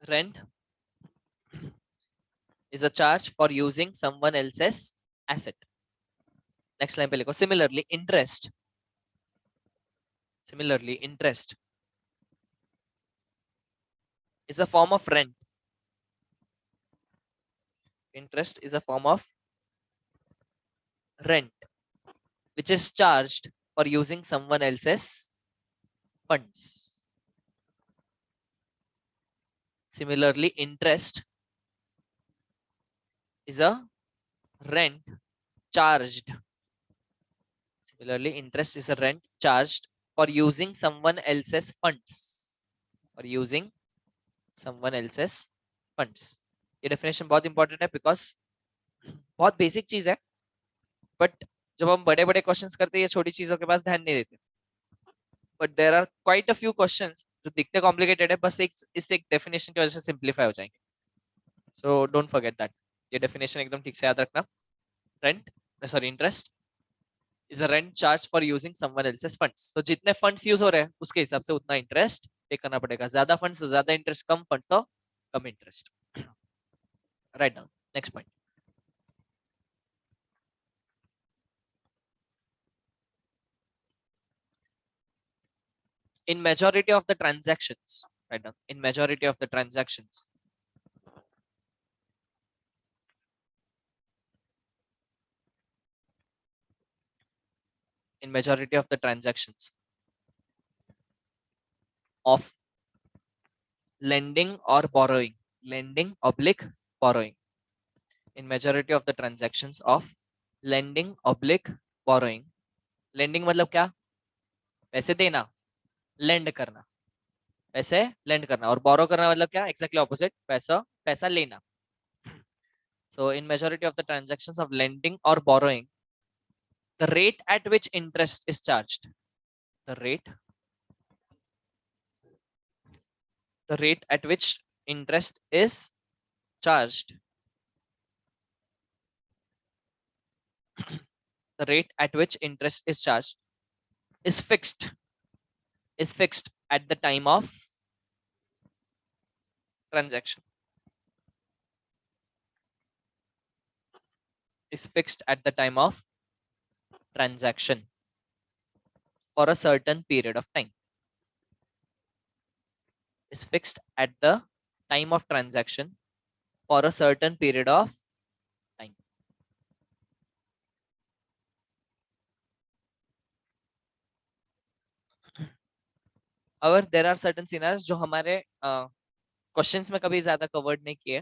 Speaker 1: Rent is a charge for using someone else's asset. Next line पे लिखो, similarly interest. Similarly interest is a form of rent. Interest is a form of rent which is charged for using someone else's funds. Similarly interest is a rent charged. Similarly interest is a rent charged for using someone else's funds. For using someone else's funds. ये definition बहुत important है because बहुत basic चीज है, but जब हम बड़े बड़े क्वेश्चंस करते हैं ये छोटी चीजों के पास ध्यान नहीं देते। But there are quite a few questions जो दिखते कॉम्प्लिकेटेड है, बस एक इस एक डेफिनेशन की वजह से सिंप्लीफाई हो जाएंगे। So don't forget that. ये डेफिनेशन एकदम ठीक से याद रखना। Rent, sorry interest is a rent charge for using someone else's funds. तो जितने फंड्स यूज हो रहे हैं उसके हिसाब से उतना इंटरेस्ट पे करना पड़ेगा। ज्यादा फंड्स तो ज्यादा इंटरेस्ट, कम फंड्स तो कम interest. Right now next point. In majority of the transactions, right now, in majority of the transactions, in majority of the transactions of lending or borrowing, lending oblique borrowing, in majority of the transactions of lending oblique borrowing. lending मतलब क्या? पैसे देना, lend करना, पैसे lend करना, और borrow करना मतलब क्या? Exactly opposite, पैसा लेना. So in majority of the transactions of lending or borrowing, the rate at which interest is charged, the rate at which interest is charged, the rate at which interest is charged is fixed at the time of transaction, is fixed at the time of transaction for a certain period of time, is fixed at the time of transaction for a certain period of time. However, there are certain scenarios जो हमारे questions में कभी ज्यादा covered नहीं किए,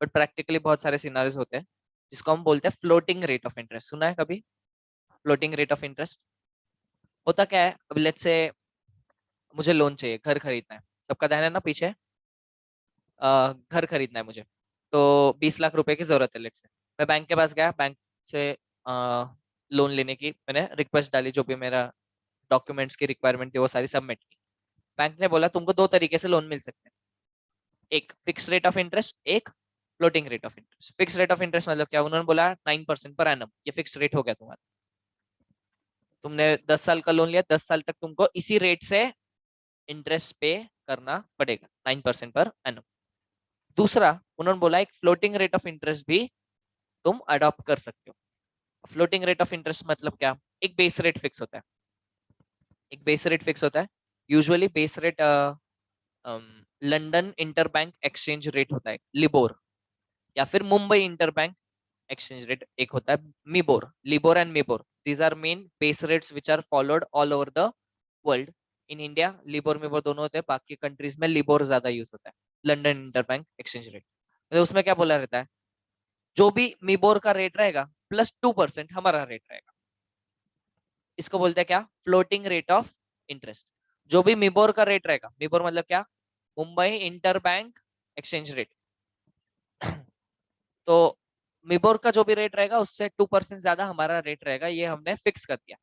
Speaker 1: but practically बहुत सारे scenarios होते हैं जिसको हम बोलते हैं फ्लोटिंग रेट ऑफ इंटरेस्ट. सुना है कभी फ्लोटिंग रेट ऑफ इंटरेस्ट? होता क्या है, अभी लेट्स से मुझे लोन चाहिए, घर खरीदना है, सबका ध्यान है ना पीछे, घर खरीदना है मुझे, तो 20 लाख रुपए की जरूरत है. लेट्स से मैं बैंक के पास गया, बैंक से लोन लेने की मैंने रिक्वेस्ट डाली, जो भी मेरा डॉक्यूमेंट्स की रिक्वायरमेंट थी वो सारी सबमिट की. बैंक ने बोला तुमको दो तरीके से लोन मिल सकते हैं, एक फिक्स रेट ऑफ इंटरेस्ट, एक floating rate of interest. Fix rate of interest मतलब क्या? उन्होंने बोला 9% पर एनम, ये फिक्स रेट हो गया तुम्हारा. तुमने 10 साल का लोन लिया, 10 साल तक तुमको इसी रेट से इंटरेस्ट पे करना पड़ेगा, 9% पर एनम. दूसरा, उन्होंने बोला एक फ्लोटिंग रेट ऑफ इंटरेस्ट भी तुम अडॉप्ट कर सकते हो. फ्लोटिंग रेट ऑफ इंटरेस्ट मतलब क्या? एक बेस रेट फिक्स होता है, एक बेस रेट फिक्स होता है. Usually base rate London interbank exchange rate होता है, लिबोर, या फिर मुंबई इंटरबैंक exchange rate एक होता है MIBOR. LIBOR and MIBOR, these are main base rates which are followed all over the world. in India LIBOR MIBOR दोनों होते हैं, बाकी कंट्रीज में लिबोर ज्यादा यूज होता है, लंदन इंटरबैंक एक्सचेंज रेट. तो उसमें क्या बोला रहता है, जो भी मिबोर का रेट रहेगा प्लस 2% हमारा रेट रहेगा, इसको बोलते हैं क्या? Floating rate of interest. जो भी मिबोर का रेट रहेगा, मिबोर मतलब क्या? Mumbai interbank exchange rate. तो मिबोर का जो भी रेट रहेगा उससे 2% ज्यादा हमारा रेट रहेगा, ये हमने फिक्स कर दिया.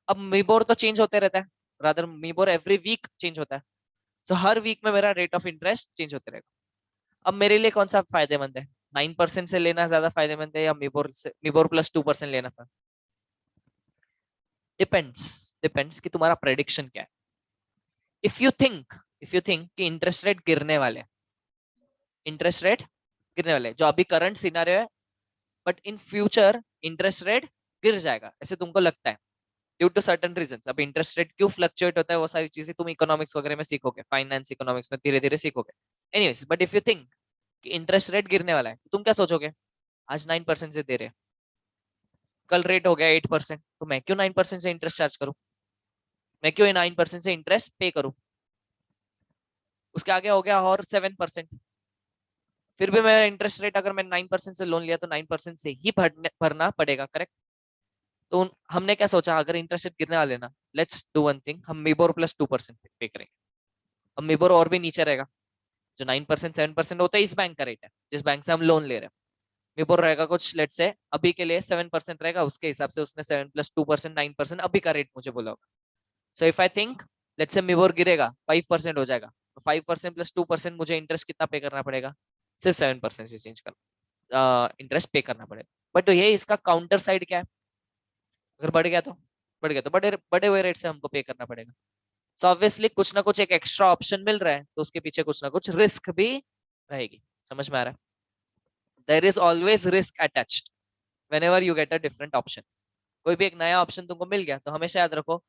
Speaker 1: अब मिबोर तो चेंज होते रहता है, रादर मिबोर एवरी वीक चेंज होता है, सो हर वीक में मेरा रेट ऑफ इंटरेस्ट चेंज होते रहेगा. अब मेरे लिए कौन सा फायदेमंद है, 9% से लेना ज्यादा फायदेमंद है या मिबोर प्लस 2% लेना? डिपेंड्स, डिपेंड्स कि तुम्हारा प्रेडिक्शन क्या है. इफ यू थिंक कि इंटरेस्ट रेट गिरने वाले हैं, इंटरेस्ट रेट गिरने वाले जो अभी करंट सिनारियो है, but in future interest rate गिर जाएगा ऐसे तुमको लगता है, ड्यू टू सर्टेन रीजंस. अब इंटरेस्ट रेट क्यों फ्लक्चुएट होता है वो सारी चीजें तुम इकोनॉमिक्स वगैरह में सीखोगे, फाइनेंस इकोनॉमिक्स में धीरे धीरे सीखोगे. Anyways, but if you think कि इंटरेस्ट रेट गिरने वाला है, तो तुम क्या सोचोगे? आज 9% से दे रहे हैं, कल रेट हो गया 8%, तो मैं क्यों 9% से इंटरेस्ट चार्ज करूं, मैं क्यों 9% से इंटरेस्ट पे करूं? उसके आगे हो गया और 7%, फिर भी मेरा इंटरेस्ट रेट, अगर मैं 9% से लोन लिया तो 9% से ही भरना पड़ेगा, करेक्ट? तो हमने क्या सोचा, अगर इंटरेस्ट रेट गिरने वाले ना, लेट्स डू वन थिंग, हम मिबोर प्लस 2% पे करेंगे. अब मिबोर और भी नीचे रहेगा, जो 9% 7% होता है इस बैंक का रेट है जिस बैंक से हम लोन ले रहे हैं. मिबोर रहेगा कुछ लेट से अभी के लिए 7% रहेगा, उसके हिसाब से उसने 7 प्लस 2% 9% अभी का रेट मुझे बोला होगा. So if I think late से मिबोर गिरेगा 5% हो जाएगा, तो 5% प्लस 2% मुझे इंटरेस्ट कितना पे करना पड़ेगा? सिर्फ 7% से चेंज करना, इंटरेस्ट पे करना पड़ेगा. बट तो ये इसका काउंटर साइड क्या है, अगर बढ़ गया तो बड़े बड़े हुए रेट से हमको पे करना पड़ेगा. सो ऑब्वियसली कुछ ना कुछ एक एक्स्ट्रा ऑप्शन मिल रहा है, तो उसके पीछे कुछ ना कुछ रिस्क भी रहेगी. समझ में आ रहा है? There is always risk attached whenever you get a different option. कोई भी एक नया ऑप्शन तुमको मिल गया तो हमेशा याद रखो,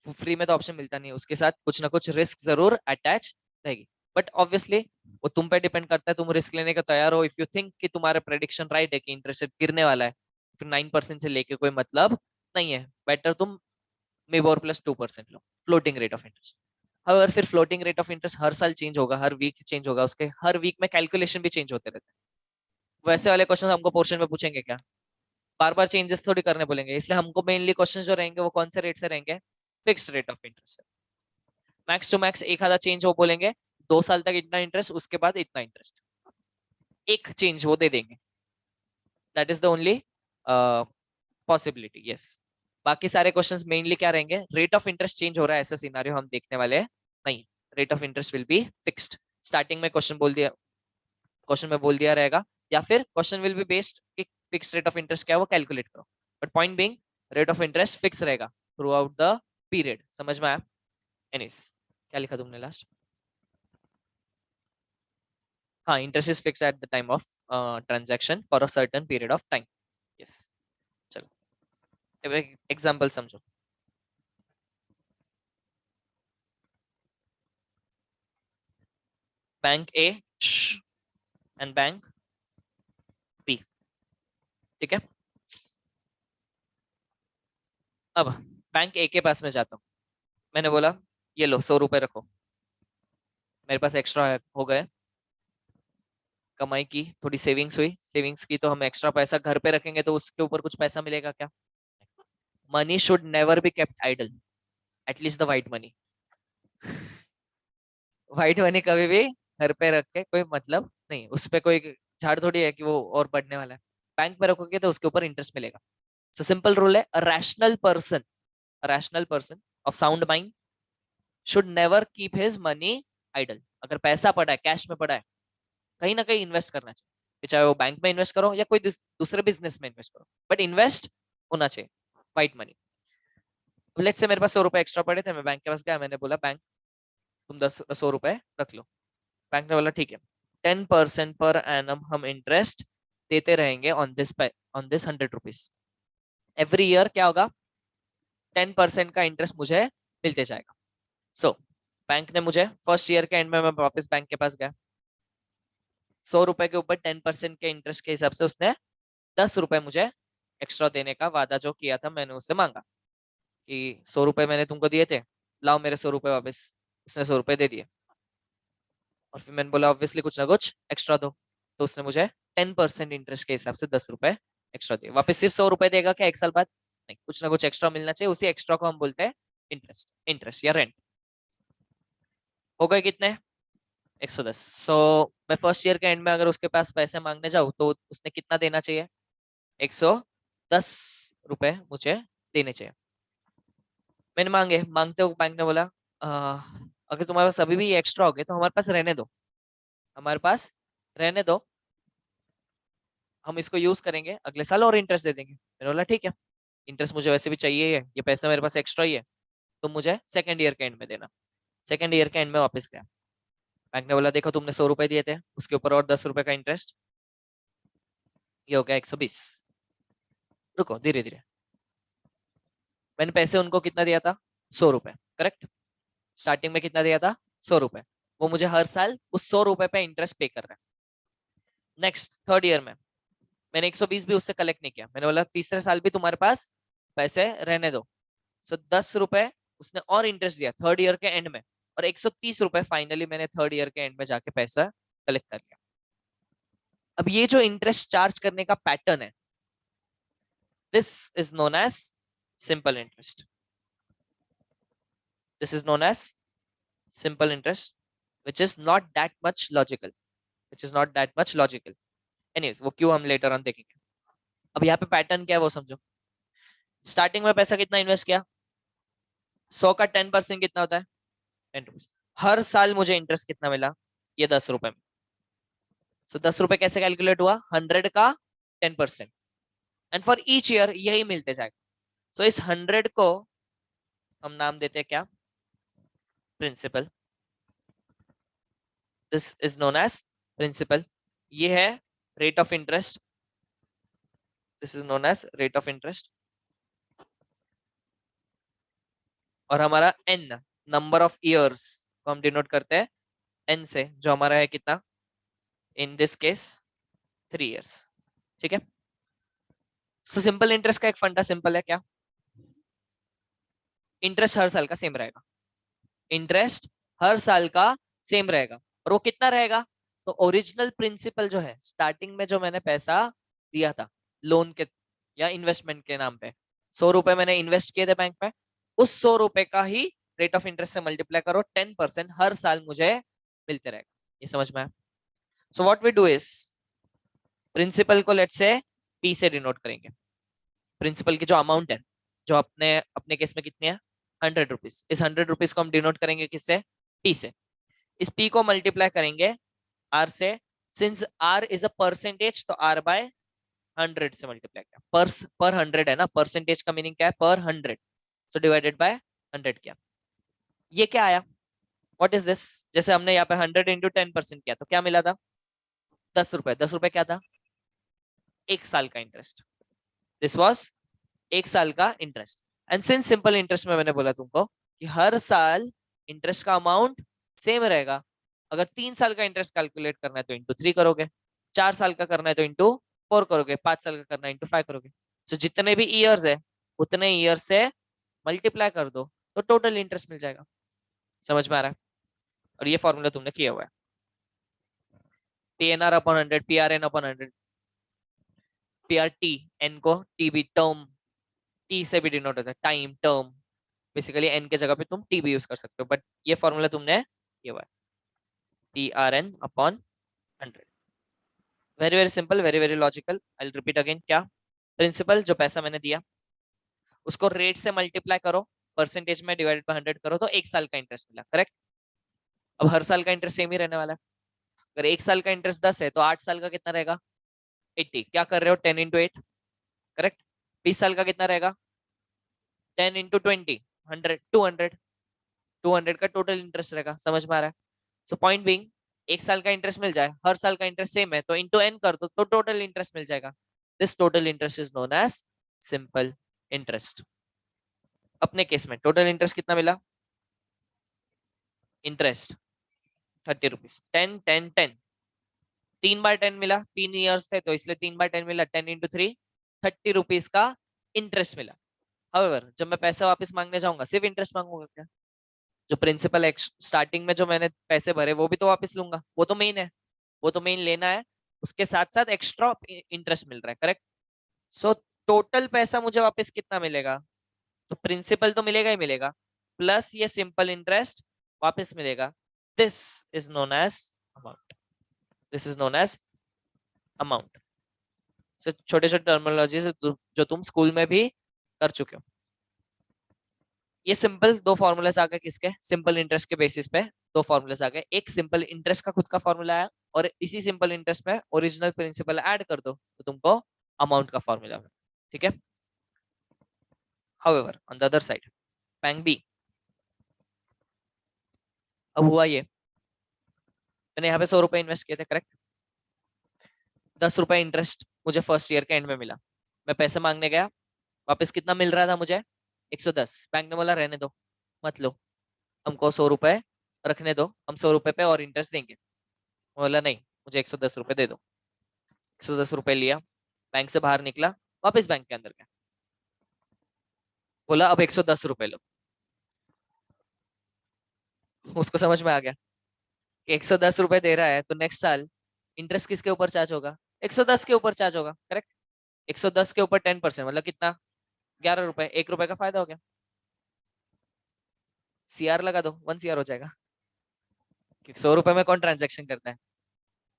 Speaker 1: फ्री में तो ऑप्शन मिलता नहीं है, उसके साथ कुछ ना कुछ रिस्क जरूर अटैच रहेगी. बट ऑब्वियसली वो तुम पे डिपेंड करता है, तुम रिस्क लेने का तैयार हो. इफ यू थिंक कि तुम्हारा प्रेडिक्शन राइट है कि इंटरेस्ट रेट गिरने वाला है, फिर 9% से लेके कोई मतलब नहीं है, बेटर तुम मिबोर प्लस 2% लो, फ्लोटिंग रेट ऑफ इंटरेस्ट। अगर फिर फ्लोटिंग रेट ऑफ इंटरेस्ट हर साल चेंज होगा, हर वीक चेंज होगा, उसके हर वीक में कैलकुलेशन भी चेंज होते रहते हैं। वैसे वाले क्वेश्चन हमको पोर्शन में पूछेंगे क्या? बार बार चेंजेस थोड़ी करने बोलेंगे, इसलिए हमको मेनली क्वेश्चन जो रहेंगे वो कौन से रेट से रहेंगे? Fixed rate of interest. Max to max एक आधा चेंज वो बोलेंगे, 2 साल तक इतना इंटरेस्ट, उसके बाद इतना इंटरेस्ट, एक चेंज वो दे देंगे। That is the only possibility, yes. बाकी सारे क्वेश्चंस मेनली क्या रहेंगे? रेट ऑफ इंटरेस्ट चेंज हो रहा है ऐसा सिनारियो हम देखने वाले हैं नहीं। Rate of interest will be fixed. Starting में क्वेश्चन में बोल दिया रहेगा, या फिर क्वेश्चन विल बी बेस्ड कि फिक्स रेट ऑफ इंटरेस्ट क्या है वो कैलकुलेट करो। But point being, rate of interest fix रहेगा थ्रू आउट द पीरियड। समझ में आया? एनीस, क्या लिखा तुमने लास्ट? हाँ, interest is fix at the time of transaction for a certain period of time. Yes. चलो, अब एक एग्जांपल समझो। Bank A and bank B, ठीक है? अब बैंक ए के पास में जाता हूँ, मैंने बोला ये लो 100 रुपए रखो, मेरे पास एक्स्ट्रा हो गए, कमाई की, थोड़ी सेविंग्स हुई, सेविंग्स की तो हम एक्स्ट्रा पैसा घर पे रखेंगे तो उसके ऊपर कुछ पैसा मिलेगा क्या? Money should never be kept idle, at least the white money. White money कभी भी घर पे रख के कोई मतलब नहीं, उस पे कोई झाड़ थोड़ी है कि वो और बढ़ने वाला है। बैंक में रखोगे तो उसके ऊपर इंटरेस्ट मिलेगा। सो सिंपल रूल है, a rational person of sound mind should never keep his money idle. अगर पैसा पड़ा है, कैश में पड़ा है, कहीं ना कहीं इन्वेस्ट करना चाहिए। फिर चाहे वो बैंक में इन्वेस्ट करो या कोई दूसरे बिजनेस में इन्वेस्ट करो, बट इन्वेस्ट होना चाहिए व्हाइट मनी। लेट्स से मेरे पास 100 रुपए एक्स्ट्रा पड़े थे, मैं बैंक के पास गया, मैंने बोला बैंक तुम 100 रुपए रख लो। बैंक ने बोला ठीक है, 10% पर एनम हम इंटरेस्ट देते रहेंगे on this 100 rupees. Every year क्या होगा? 10% का इंटरेस्ट मुझे मिलते जाएगा। सो बैंक ने मुझे फर्स्ट ईयर के एंड में, मैं वापस बैंक के पास गया, 100 रुपए के ऊपर 10% के इंटरेस्ट के हिसाब से उसने 10 रुपए मुझे एक्स्ट्रा देने का वादा जो किया था, मैंने उससे मांगा कि 100 रुपए मैंने तुमको दिए थे, लाओ मेरे 100 रुपए वापस। उसने 100 रुपए दे दिए, और फिर मैंने बोला ऑब्वियसली कुछ ना कुछ एक्स्ट्रा दो, तो उसने मुझे 10% इंटरेस्ट के हिसाब से 10 रुपए एक्स्ट्रा दिए। वापस सिर्फ 100 रुपए देगा क्या 1 साल बाद? नहीं, कुछ ना कुछ एक्स्ट्रा मिलना चाहिए, उसी एक्स्ट्रा को हम बोलते हैं इंटरेस्ट या रेंट। हो गए कितने? 110। सो मैं फर्स्ट ईयर के एंड में अगर उसके पास पैसे मांगने जाऊँ तो उसने कितना देना चाहिए? 110 रुपए मुझे देने चाहिए। मैंने मांगे, मांगते हो बैंक ने बोला अगर तुम्हारे पास अभी भी एक्स्ट्रा हो गए तो हमारे पास रहने दो, हमारे पास रहने दो, हम इसको यूज करेंगे, अगले साल और इंटरेस्ट दे देंगे। मैंने बोला ठीक है, इंटरेस्ट मुझे वैसे भी चाहिए ही है, ये पैसा मेरे पास एक्स्ट्रा ही है, तो मुझे सेकंड ईयर के एंड में देना। सेकंड ईयर के एंड में वापस गया, बैंक ने बोला देखो तुमने 100 रुपए दिए थे, उसके ऊपर और 10 रुपए का इंटरेस्ट, ये हो गया 120। रुको, धीरे धीरे। मैंने पैसे उनको कितना दिया था? 100 रुपए, करेक्ट? स्टार्टिंग में कितना दिया था? 100 रुपए। वो मुझे हर साल उस 100 रुपए पे इंटरेस्ट पे कर रहा है। नेक्स्ट थर्ड ईयर में मैंने 120 भी उससे कलेक्ट नहीं किया, मैंने बोला तीसरे साल भी तुम्हारे पास पैसे रहने दो। सो 10 रुपए उसने और इंटरेस्ट दिया थर्ड ईयर के एंड में, और 130 रुपए फाइनली मैंने थर्ड ईयर के एंड में जाके पैसा कलेक्ट कर लिया। अब ये जो इंटरेस्ट चार्ज करने का पैटर्न है, this is known as simple interest. This is known as simple interest, which is not that much logical, which is not that much logical। Anyways, वो क्यों हम लेटर ऑन देखेंगे। अब यहाँ पे पैटर्न क्या है वो समझो। स्टार्टिंग में पैसा कितना इन्वेस्ट किया? 100 का 10% कितना होता है? 10 रुपीज। हर साल मुझे इंटरेस्ट कितना मिला? ये 10 रुपए में। सो 10 रुपए कैसे कैलकुलेट हुआ? 100 का 10%, एंड फॉर ईच ईयर यही मिलते जाएगा। सो इस 100 को हम नाम देते हैं क्या? Principal. This is known as principal. ये है rate of interest, this is known as rate of interest. और हमारा एन, नंबर ऑफ ईयर्स को हम डिनोट करते हैं एन से, जो हमारा है कितना? In this case 3 years. ठीक है? सो सिंपल इंटरेस्ट का एक फंडा सिंपल है क्या? इंटरेस्ट हर साल का सेम रहेगा, इंटरेस्ट हर साल का सेम रहेगा। और वो कितना रहेगा? तो ओरिजिनल प्रिंसिपल जो है, स्टार्टिंग में जो मैंने पैसा दिया था लोन के या इन्वेस्टमेंट के नाम पे, 100 रुपए मैंने इन्वेस्ट किए थे बैंक में, उस 100 रुपए का ही रेट ऑफ इंटरेस्ट से मल्टीप्लाई करो, 10% हर साल मुझे मिलते रहेगा। ये समझ में आया? So what we do is, principal को लेट्स से पी से डिनोट करेंगे। प्रिंसिपल की जो अमाउंट है, जो अपने अपने केस में कितनी है, 100 रुपीज, इस 100 रुपीज को हम डिनोट करेंगे किससे? पी से। इस पी को मल्टीप्लाई करेंगे आर से, since R is a percentage तो आर बाय 100 से मल्टीप्लाई किया, पर 100 है ना, परसेंटेज का मीनिंग क्या है? पर 100, सो डिवाइडेड बाय 100 किया। ये क्या आया? What is this? जैसे हमने यहाँ पे 100 इंटू 10% किया तो क्या मिला था? 10 रुपए। 10 रुपए क्या था? एक साल का इंटरेस्ट। दिस वॉज एक साल का interest. And since simple interest में मैंने बोला तुमको कि हर साल इंटरेस्ट का अमाउंट सेम रहेगा। अगर 3 साल का इंटरेस्ट कैलकुलेट करना है तो इंटू 3 करोगे, 4 साल का करना है तो इंटू 4 करोगे, 5 साल का करना है इंटू 5 करोगे। सो जितने भी ईयर्स है उतने ईयर से मल्टीप्लाई कर दो तो टोटल इंटरेस्ट मिल जाएगा। समझ में आ रहा है? और ये फॉर्मूला तुमने किया हुआ है, PNR upon 100, PRN upon 100, PRT, N को टी भी, टर्म, टी से भी डिनोट होता है, टाइम, टर्म। बेसिकली एन के जगह पे तुम टी भी यूज कर सकते हो, बट ये फॉर्मूला तुमने ये हुआ है, P R N upon 100। Very very simple, very very logical. I repeat again, क्या? प्रिंसिपल जो पैसा मैंने दिया उसको रेट से मल्टीप्लाई करो, परसेंटेज में डिवाइडेड बाय 100 करो तो एक साल का इंटरेस्ट मिला, करेक्ट? अब हर साल का इंटरेस्ट सेम ही रहने वाला है। अगर एक साल का इंटरेस्ट 10 है तो 8 साल का कितना रहेगा? 80। क्या कर रहे हो? 10 into 8, करेक्ट? 20 साल का कितना रहेगा? 10 into 20, 100, 200। 200 का टोटल इंटरेस्ट रहेगा। समझ में आ रहा है? सो पॉइंट बीइंग, एक साल का इंटरेस्ट मिल जाए, हर साल का इंटरेस्ट सेम है तो इंटू एन कर दो तो टोटल इंटरेस्ट मिल जाएगा। This total interest is known as simple interest. अपने केस में टोटल इंटरेस्ट कितना मिला? इंटरेस्ट 30 रुपीज, 10, 10, 10, 3 बार 10 मिला, 3 ईयर्स थे तो इसलिए 3 बार 10 मिला, 10 into 3, 30 रुपीज का इंटरेस्ट मिला। हाउएवर जब मैं पैसा वापस मांगने जाऊंगा सिर्फ इंटरेस्ट मांगूंगा क्या? जो प्रिंसिपल स्टार्टिंग में जो मैंने पैसे भरे वो भी तो वापस लूंगा, वो तो मेन है, वो तो मेन लेना है, उसके साथ साथ एक्स्ट्रा इंटरेस्ट मिल रहा है, करेक्ट? सो टोटल पैसा मुझे वापस कितना मिलेगा? तो प्रिंसिपल तो मिलेगा ही मिलेगा, प्लस ये सिंपल इंटरेस्ट वापस मिलेगा। This is known as amount, this is known as amount. So छोटे छोटे टर्मिनोलॉजी जो तुम स्कूल में भी कर चुके हो। ये सिंपल दो फॉर्मूलाज आ गए, किसके? सिंपल इंटरेस्ट के बेसिस पे दो फॉर्मूलाज आ गए। एक सिंपल इंटरेस्ट का खुद का फॉर्मूला है और इसी सिंपल इंटरेस्ट में ओरिजिनल प्रिंसिपल ऐड कर दो तो तुमको अमाउंट का फॉर्मूला मिले। ठीक है? However on the other side, bank B, अब हुआ ये, मैंने यहाँ पे 100 रुपए इन्वेस्ट किए थे, करेक्ट? 10 रुपए इंटरेस्ट मुझे फर्स्ट ईयर के एंड में मिला। मैं पैसे मांगने गया, वापस कितना मिल रहा था मुझे? 110। बैंक ने बोला रहने दो, मत लो, हमको 100 रुपए रखने दो, हम 100 रुपए पे और इंटरेस्ट देंगे। बोला नहीं, मुझे 110 रुपए दे दो। 110 रुपए लिया, बैंक से बाहर निकला, वापस बैंक के अंदर गया, बोला अब 110 रुपए लो। उसको समझ में आ गया कि 110 रुपए दे रहा है तो नेक्स्ट साल इंटरेस्ट किसके ऊपर चार्ज होगा? 110 के ऊपर चार्ज होगा, करेक्ट? 110 के ऊपर 10% मतलब कितना? 11 रुपए, 1 रुपए का फायदा हो गया। सीआर लगा दो, 1 CR हो जाएगा। 100 रुपए में कौन ट्रांजेक्शन करता है?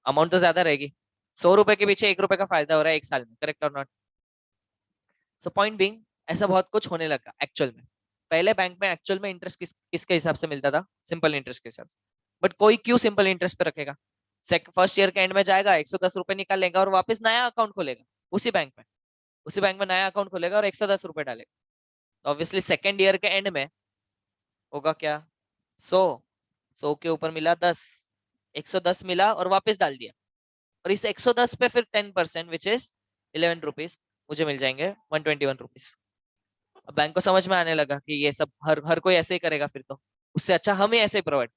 Speaker 1: अमाउंट तो ज्यादा रहेगी, 100 रुपए के पीछे 1 रुपए का फायदा हो रहा है एक साल में, करेक्ट और नॉट? सो पॉइंट बीइंग, ऐसा बहुत कुछ होने लगा एक्चुअल में। पहले बैंक में एक्चुअल में इंटरेस्ट किसके हिसाब से मिलता था? सिंपल इंटरेस्ट के हिसाब से। बट कोई क्यों सिंपल इंटरेस्ट पे रखेगा? फर्स्ट ईयर के एंड में जाएगा, 110 रुपए निकाल लेगा और वापस नया अकाउंट खोलेगा उसी बैंक में, उसी बैंक में नया अकाउंट खोलेगा और 110 रुपए डालेगा। तो ऑब्वियसली सेकेंड ईयर के एंड में होगा क्या? 100 के ऊपर मिला 10, 110 मिला और वापस डाल दिया, और इस 110 पे फिर 10% विच इज 11 रुपीज मुझे मिल जाएंगे, 121 रुपीज। अब बैंक को समझ में आने लगा कि ये सब हर हर कोई ऐसे ही करेगा, फिर तो उससे अच्छा हम ही ऐसे ही प्रोवाइड।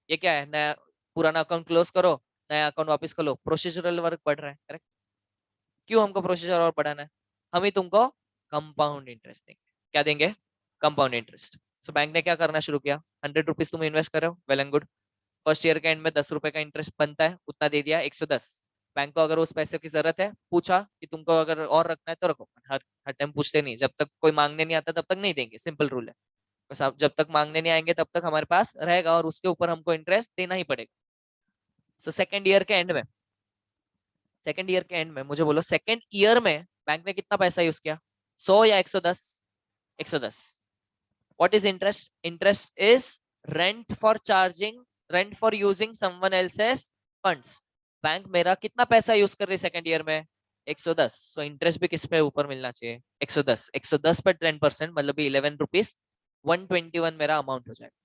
Speaker 1: ये क्या है? नया पुराना अकाउंट क्लोज करो, नया अकाउंट वापस खोलो, प्रोसीजरल वर्क बढ़ रहा है, करेक्ट? क्यों हमको प्रोसीजर और बढ़ाना है? हम ही तुमको कंपाउंड इंटरेस्ट देंगे। क्या देंगे? Compound interest. सो बैंक ने क्या करना शुरू किया, 100 रुपीज तुम इन्वेस्ट कर रहे हो, well and good. First year के एंड में 10 रुपए का इंटरेस्ट बनता है, उतना दे दिया, 110। बैंक को अगर उस पैसे की जरूरत है, पूछा कि तुमको अगर और रखना है तो रखो, हर हर टाइम पूछते नहीं, जब तक कोई मांगने नहीं आता तब तक नहीं देंगे, सिंपल रूल है। बस आप जब तक मांगने नहीं आएंगे तब तक हमारे पास रहेगा और उसके ऊपर हमको इंटरेस्ट देना ही पड़ेगा। सो सेकेंड ईयर के एंड में मुझे बोलो, सेकेंड ईयर में बैंक ने कितना पैसा यूज किया, 100 या 110? 110। What is interest? Interest is rent for using someone else's funds. Bank मेरा कितना पैसा यूज कर रही है सेकेंड ईयर में, 110। सो इंटरेस्ट भी किस पे ऊपर मिलना चाहिए, 110। 110 पर 10% मतलब 11 रुपीज, 121 मेरा अमाउंट हो जाएगा।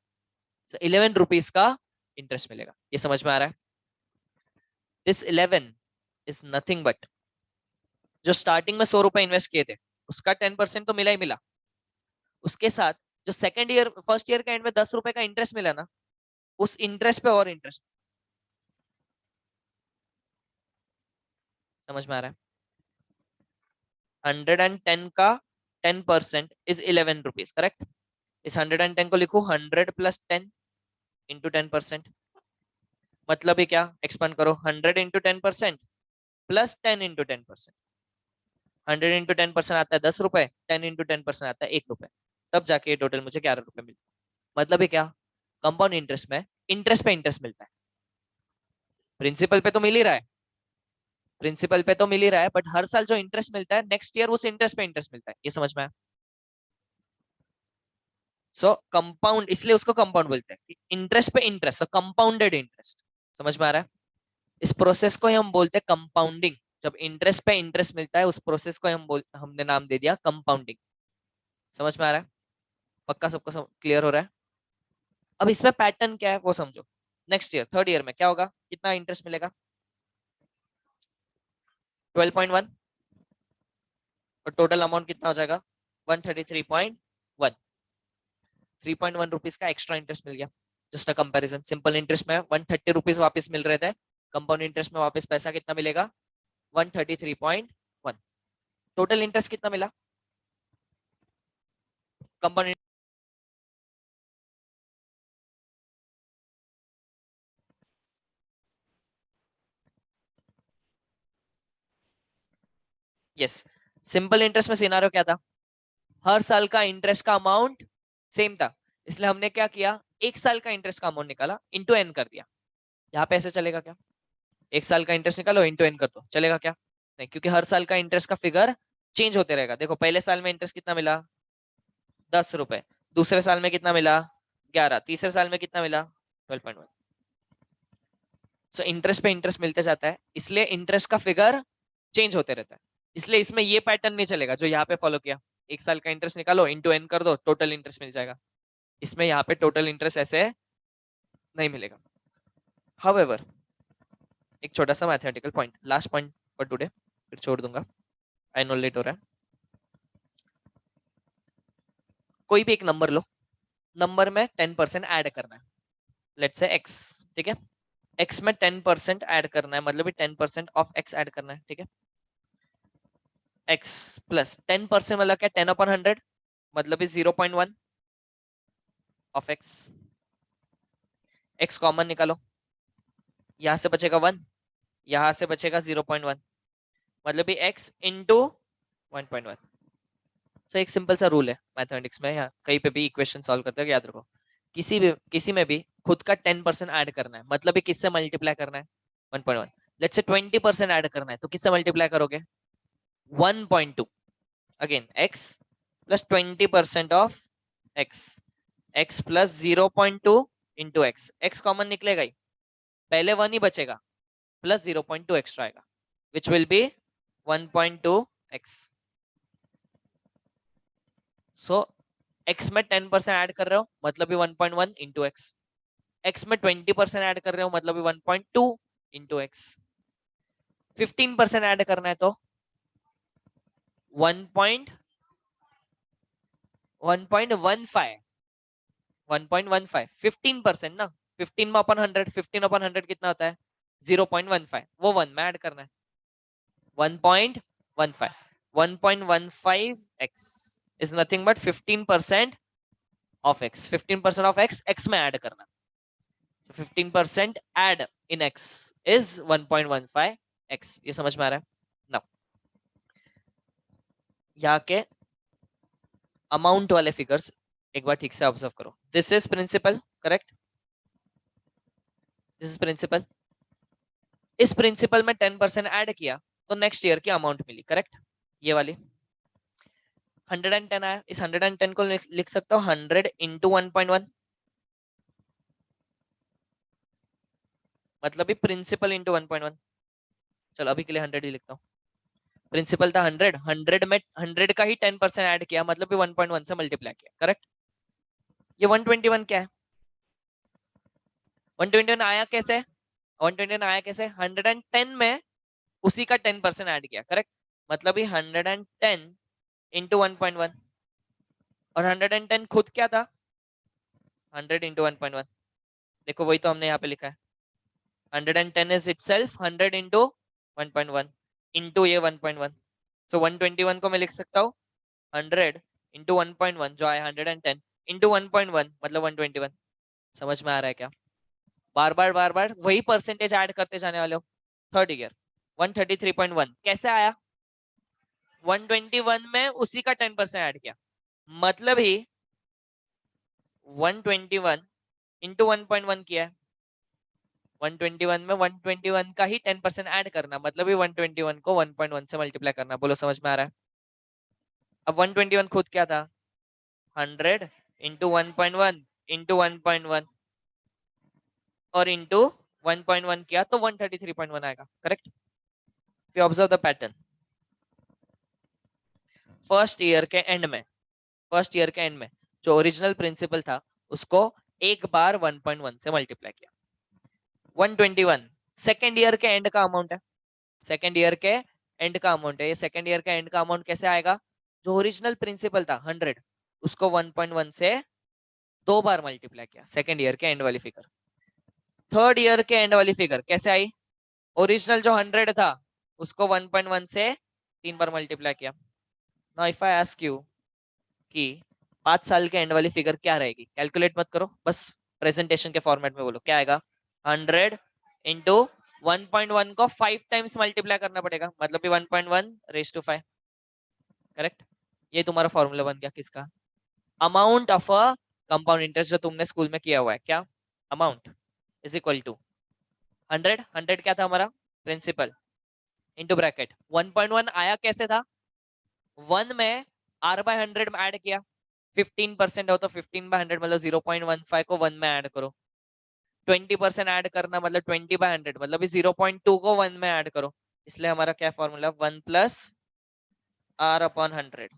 Speaker 1: so 11 रुपीज का इंटरेस्ट मिलेगा। ये समझ में आ रहा है? दिस 11 इज नथिंग बट, जो स्टार्टिंग में 100 रुपए इन्वेस्ट किए थे उसका 10% तो मिला ही मिला, उसके साथ जो फर्स्ट ईयर के एंड में 10 रुपए का इंटरेस्ट मिला ना, उस इंटरेस्ट पे और इंटरेस्ट। समझ में आ रहा है? 110 का 10% इज 11 रुपीज, करेक्ट? इस 110 को लिखो 100 प्लस 10 इंटू 10%। मतलब ही क्या, एक्सपांड करो, 100 इंटू 10% प्लस 10 इंटू 10%। 100 इंटू 10% आता है 10 रुपए, 10 इंटू 10% आता है 1 रुपए, तब जाके टोटल मुझे 11 रुपए मिलता है। मतलब ही क्या, कंपाउंड इंटरेस्ट में इंटरेस्ट पे इंटरेस्ट मिलता है, प्रिंसिपल पे तो मिल ही रहा है, प्रिंसिपल पे तो मिल ही रहा है, बट हर साल जो इंटरेस्ट मिलता है नेक्स्ट ईयर उस इंटरेस्ट पे इंटरेस्ट मिलता है। ये समझ में आया? सो कंपाउंड, इसलिए उसको कंपाउंड बोलते हैं, इंटरेस्ट पे इंटरेस्ट, कंपाउंडेड इंटरेस्ट। समझ में आ रहा है? इस प्रोसेस को ही हम बोलते हैं कंपाउंडिंग। जब इंटरेस्ट पे इंटरेस्ट मिलता है उस प्रोसेस को हमने नाम दे दिया कंपाउंडिंग। समझ में आ रहा है? पक्का सबको क्लियर हो रहा है? अब इसमें पैटर्न क्या है वो समझो। नेक्स्ट ईयर थर्ड ईयर में क्या होगा, कितना इंटरेस्ट मिलेगा, 12.1, और टोटल अमाउंट कितना हो जाएगा, 133.1। 3.1 रुपीज का एक्स्ट्रा इंटरेस्ट मिल गया। Just a comparison, simple interest में 130 रुपीज वापस मिल रहे थे, कंपाउंड इंटरेस्ट में वापस पैसा कितना मिलेगा, 133.1। टोटल इंटरेस्ट कितना मिला कंपाउंड? यस, सिंपल इंटरेस्ट में सिनारियो क्या था, हर साल का इंटरेस्ट का अमाउंट सेम था, इसलिए हमने क्या किया, एक साल का इंटरेस्ट का अमाउंट निकाला, इंटू एन कर दिया। यहाँ पे ऐसे चलेगा क्या, एक साल का इंटरेस्ट निकालो इंटू एन कर दो, चलेगा क्या? नहीं, क्योंकि हर साल का इंटरेस्ट का फिगर चेंज होते रहेगा। देखो पहले साल में इंटरेस्ट कितना मिला, 10 रुपए, दूसरे साल में कितना मिला, 11, तीसरे साल में कितना मिला, 12.1। सो इंटरेस्ट पे इंटरेस्ट मिलते जाता है, इसलिए इंटरेस्ट का फिगर चेंज होते रहता है। इसलिए इसमें ये पैटर्न नहीं चलेगा जो यहाँ पे फॉलो किया, एक साल का इंटरेस्ट निकालो इंटू एन कर दो, टोटल इंटरेस्ट मिल जाएगा। इसमें यहाँ पे टोटल इंटरेस्ट ऐसे नहीं मिलेगा। हाउएवर, एक छोटा सा mathematical point, last point for today, फिर छोड़ दूंगा, आई नो लेट हो रहा है। कोई भी एक नंबर लो, नंबर में 10% ऐड करना है, लेट्स से x, ठीक है? x में 10% ऐड करना है, मतलब 10% ऑफ x ऐड करना है, ठीक है? x प्लस 10% मतलब क्या, 10/100, मतलब 0.1 ऑफ x। x कॉमन निकालो, यहां से बचेगा 1, यहां से बचेगा 0.1, मतलब x इंटू 1.1। तो एक सिंपल सा रूल है मैथमेटिक्स में, या कहीं पे भी इक्वेशन सॉल्व करते हो याद रखो, किसी में भी खुद का 10% ऐड करना है, मतलब किससे मल्टीप्लाई करना है, 1.1। लेट्स से 20% ऐड करना है, तो किससे मल्टीप्लाई करोगे, 1.2। Again x plus 20% of x, x plus 0.2 into x, x common निकलेगा ही, पहले 1 ही बचेगा, प्लस 0.2 एक्स्ट्रा आएगा, which will be 1.2x। So x में 10% ऐड कर रहे हो, मतलब 1.1 इंटू एक्स, x में 20% ऐड कर रहे हो, मतलब 1.2 इंटू एक्स, 15% ऐड करना है तो 1.15, 15% ना, 15 में अपन 100, 15/100 कितना होता है, 0.15, वो 1 में ऐड करना है, 1.15, 1.15x is nothing but 15% of x, 15% of x, x में ऐड करना। So 15% add in x is 1.15 x। ये समझ में आ रहा है ना? यहाँ के अमाउंट वाले फिगर्स एक बार ठीक से ऑब्जर्व करो। This is principal, correct? This is principal. इस प्रिंसिपल में 10% ऐड किया तो नेक्स्ट ईयर की अमाउंट मिली, करेक्ट? ये वाली 110 आया, इस 110 को लिख सकता हूँ 100 इंटू 1.1, मतलब प्रिंसिपल इंटू 1.1। चलो अभी के लिए 100 ही लिखता हूँ। प्रिंसिपल था 100, 100 में 100 का ही 10% ऐड किया, मतलब 1.1 से मल्टीप्लाई किया, करेक्ट? ये 121 क्या है? 121 आया कैसे? 121 आया कैसे? 110 में उसी का 10% ऐड किया, करेक्ट? मतलब 110 इंटू 1.1, और 110 खुद क्या था? 100 इंटू 1.1। देखो वही तो हमने यहाँ पे लिखा है, 110 is itself 100 into 1.1 into ये 1.1। So 121 को मैं लिख सकता हूँ 100 into 1.1 जो आया 110 into 1.1 मतलब 121। समझ में आ रहा है क्या? बार बार वही परसेंटेज ऐड करते जाने वाले हो। थर्ड ईयर 133.1 कैसे आया? 121 में उसी का 10% ऐड किया, मतलब ही 121 into 1.1 किया है। 121 में 121 का ही 10% ऐड करना, मतलब 121 को 1.1 से मल्टीप्लाई करना। बोलो समझ में आ रहा है? अब 121 खुद क्या था? 100 इंटू 1.1 इंटू 1.1 और इंटू 1.1 किया तो 133.1 आएगा, correct? You observe the pattern. First year के एंड में, फर्स्ट ईयर के एंड में जो ओरिजिनल प्रिंसिपल था उसको एक बार 1.1 से मल्टीप्लाई किया। 121 सेकेंड ईयर के एंड का अमाउंट है, सेकेंड ईयर के एंड का अमाउंट है। ये सेकेंड ईयर का एंड का अमाउंट कैसे आएगा? जो ओरिजिनल प्रिंसिपल था 100 उसको 1.1 से दो बार मल्टीप्लाई किया, सेकेंड ईयर के एंड वाली फिगर। थर्ड ईयर के एंड वाली फिगर कैसे आई? ओरिजिनल जो 100 था उसको 1.1 से 3 बार मल्टीप्लाई किया। Now if I ask you कि 5 साल के एंड वाली फिगर क्या रहेगी, कैलकुलेट मत करो, बस प्रेजेंटेशन के फॉर्मेट में बोलो क्या आएगा। 100 इंटू 1.1 को 5 टाइम्स मल्टीप्लाई करना पड़ेगा, मतलब 1.1 रेज टू 5, करेक्ट? ये तुम्हारा फॉर्मूला बन गया किसका? Amount of a compound interest, जो तुमने स्कूल में किया हुआ है। क्या? अमाउंट इज इक्वल टू 100, 100 क्या था हमारा? प्रिंसिपल, इंटू ब्रैकेट 1.1 आया कैसे था? 1 में r बाय 100 में ऐड किया, 15% हो तो 15/100 मतलब 0.15 को 1 में ऐड करो। 20% ऐड करना मतलब 20/100 मतलब 0.2 को 1 में ऐड करो। इसलिए हमारा क्या फॉर्मूला? 1 plus r upon 100।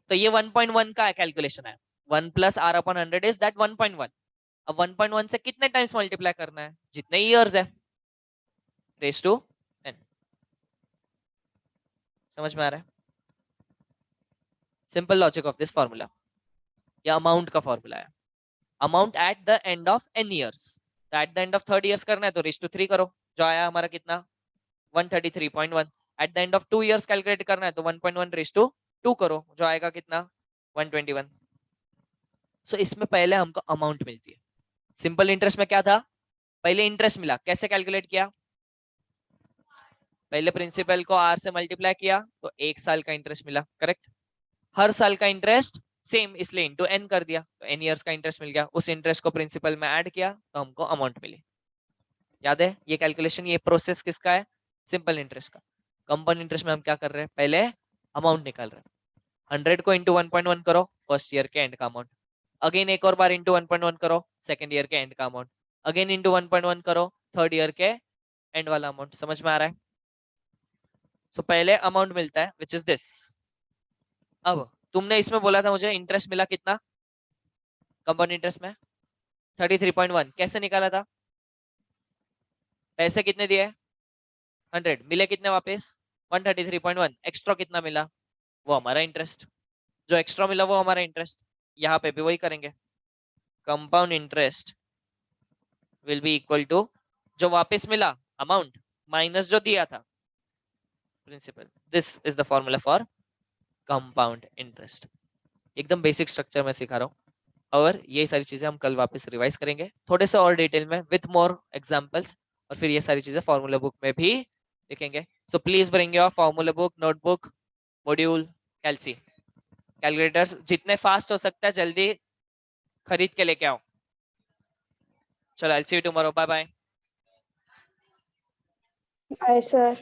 Speaker 1: तो ये 1.1 का कैलकुलेशन है। 1 plus r upon 100 is that 1.1। अब 1.1 से कितने टाइम्स मल्टीप्लाई करना है? जितने ईयर्स है, रेज टू 10। समझ में आ रहा है? Simple logic of this formula. ये अमाउंट का फॉर्मूला है। Amount at the end of n years, तो at the end of third years करना है तो रेज टू 3 करो, जो आया हमारा कितना? 133.1। Eight the end of 2 years calculate करना है तो 1.1 रेज टू 2 करो, जो आएगा कितना? 121। सो इसमें पहले हमको अमाउंट मिलती है। सिंपल इंटरेस्ट में क्या था? पहले इंटरेस्ट मिला, कैसे कैलकुलेट किया? पहले प्रिंसिपल को r से मल्टीप्लाई किया तो 1 साल का इंटरेस्ट मिला, करेक्ट? हर साल का इंटरेस्ट सेम, इसलिए इंटू n कर दिया तो n ईयर्स का इंटरेस्ट मिल गया। उस इंटरेस्ट को प्रिंसिपल में ऐड किया तो हमको अमाउंट मिली। याद है ये कैलकुलेशन, ये प्रोसेस किसका है? सिंपल इंटरेस्ट का। कंपाउंड इंटरेस्ट में हम क्या कर रहे हैं? पहले अमाउंट निकाल रहे हैं। 100 को इंटू 1.1 करो, फर्स्ट ईयर के एंड का अमाउंट। अगेन एक और बार इंटू 1.1 करो, सेकेंड ईयर के एंड का अमाउंट। अगेन इंटू 1.1 करो, थर्ड ईयर के एंड वाला अमाउंट। समझ में आ रहा है? सो पहले अमाउंट मिलता है विच इज दिस। अब तुमने इसमें बोला था मुझे इंटरेस्ट मिला कितना कंपाउंड इंटरेस्ट में? 33.1। कैसे निकाला था? पैसे कितने दिए? 100। मिले कितने वापस? 133.1। एक्स्ट्रा कितना मिला? वो हमारा इंटरेस्ट। जो एक्स्ट्रा मिला वो हमारा इंटरेस्ट। यहाँ पे भी वही करेंगे। Compound interest will be equal to जो वापस मिला अमाउंट माइनस जो दिया था principal. This is the formula for compound interest. एकदम बेसिक स्ट्रक्चर में सिखा रहा हूँ, और ये सारी चीजें हम कल वापस रिवाइज करेंगे थोड़े से और डिटेल में विथ मोर एग्जांपल्स, और फिर ये सारी चीजें फॉर्मूला बुक में भी लिखेंगे। So please bring your formula book, notebook, module, calcy, calculators, जितने फास्ट हो सकता है जल्दी खरीद के लेके आओ। चलो, I will see you tomorrow, bye bye.
Speaker 3: Bye, sir.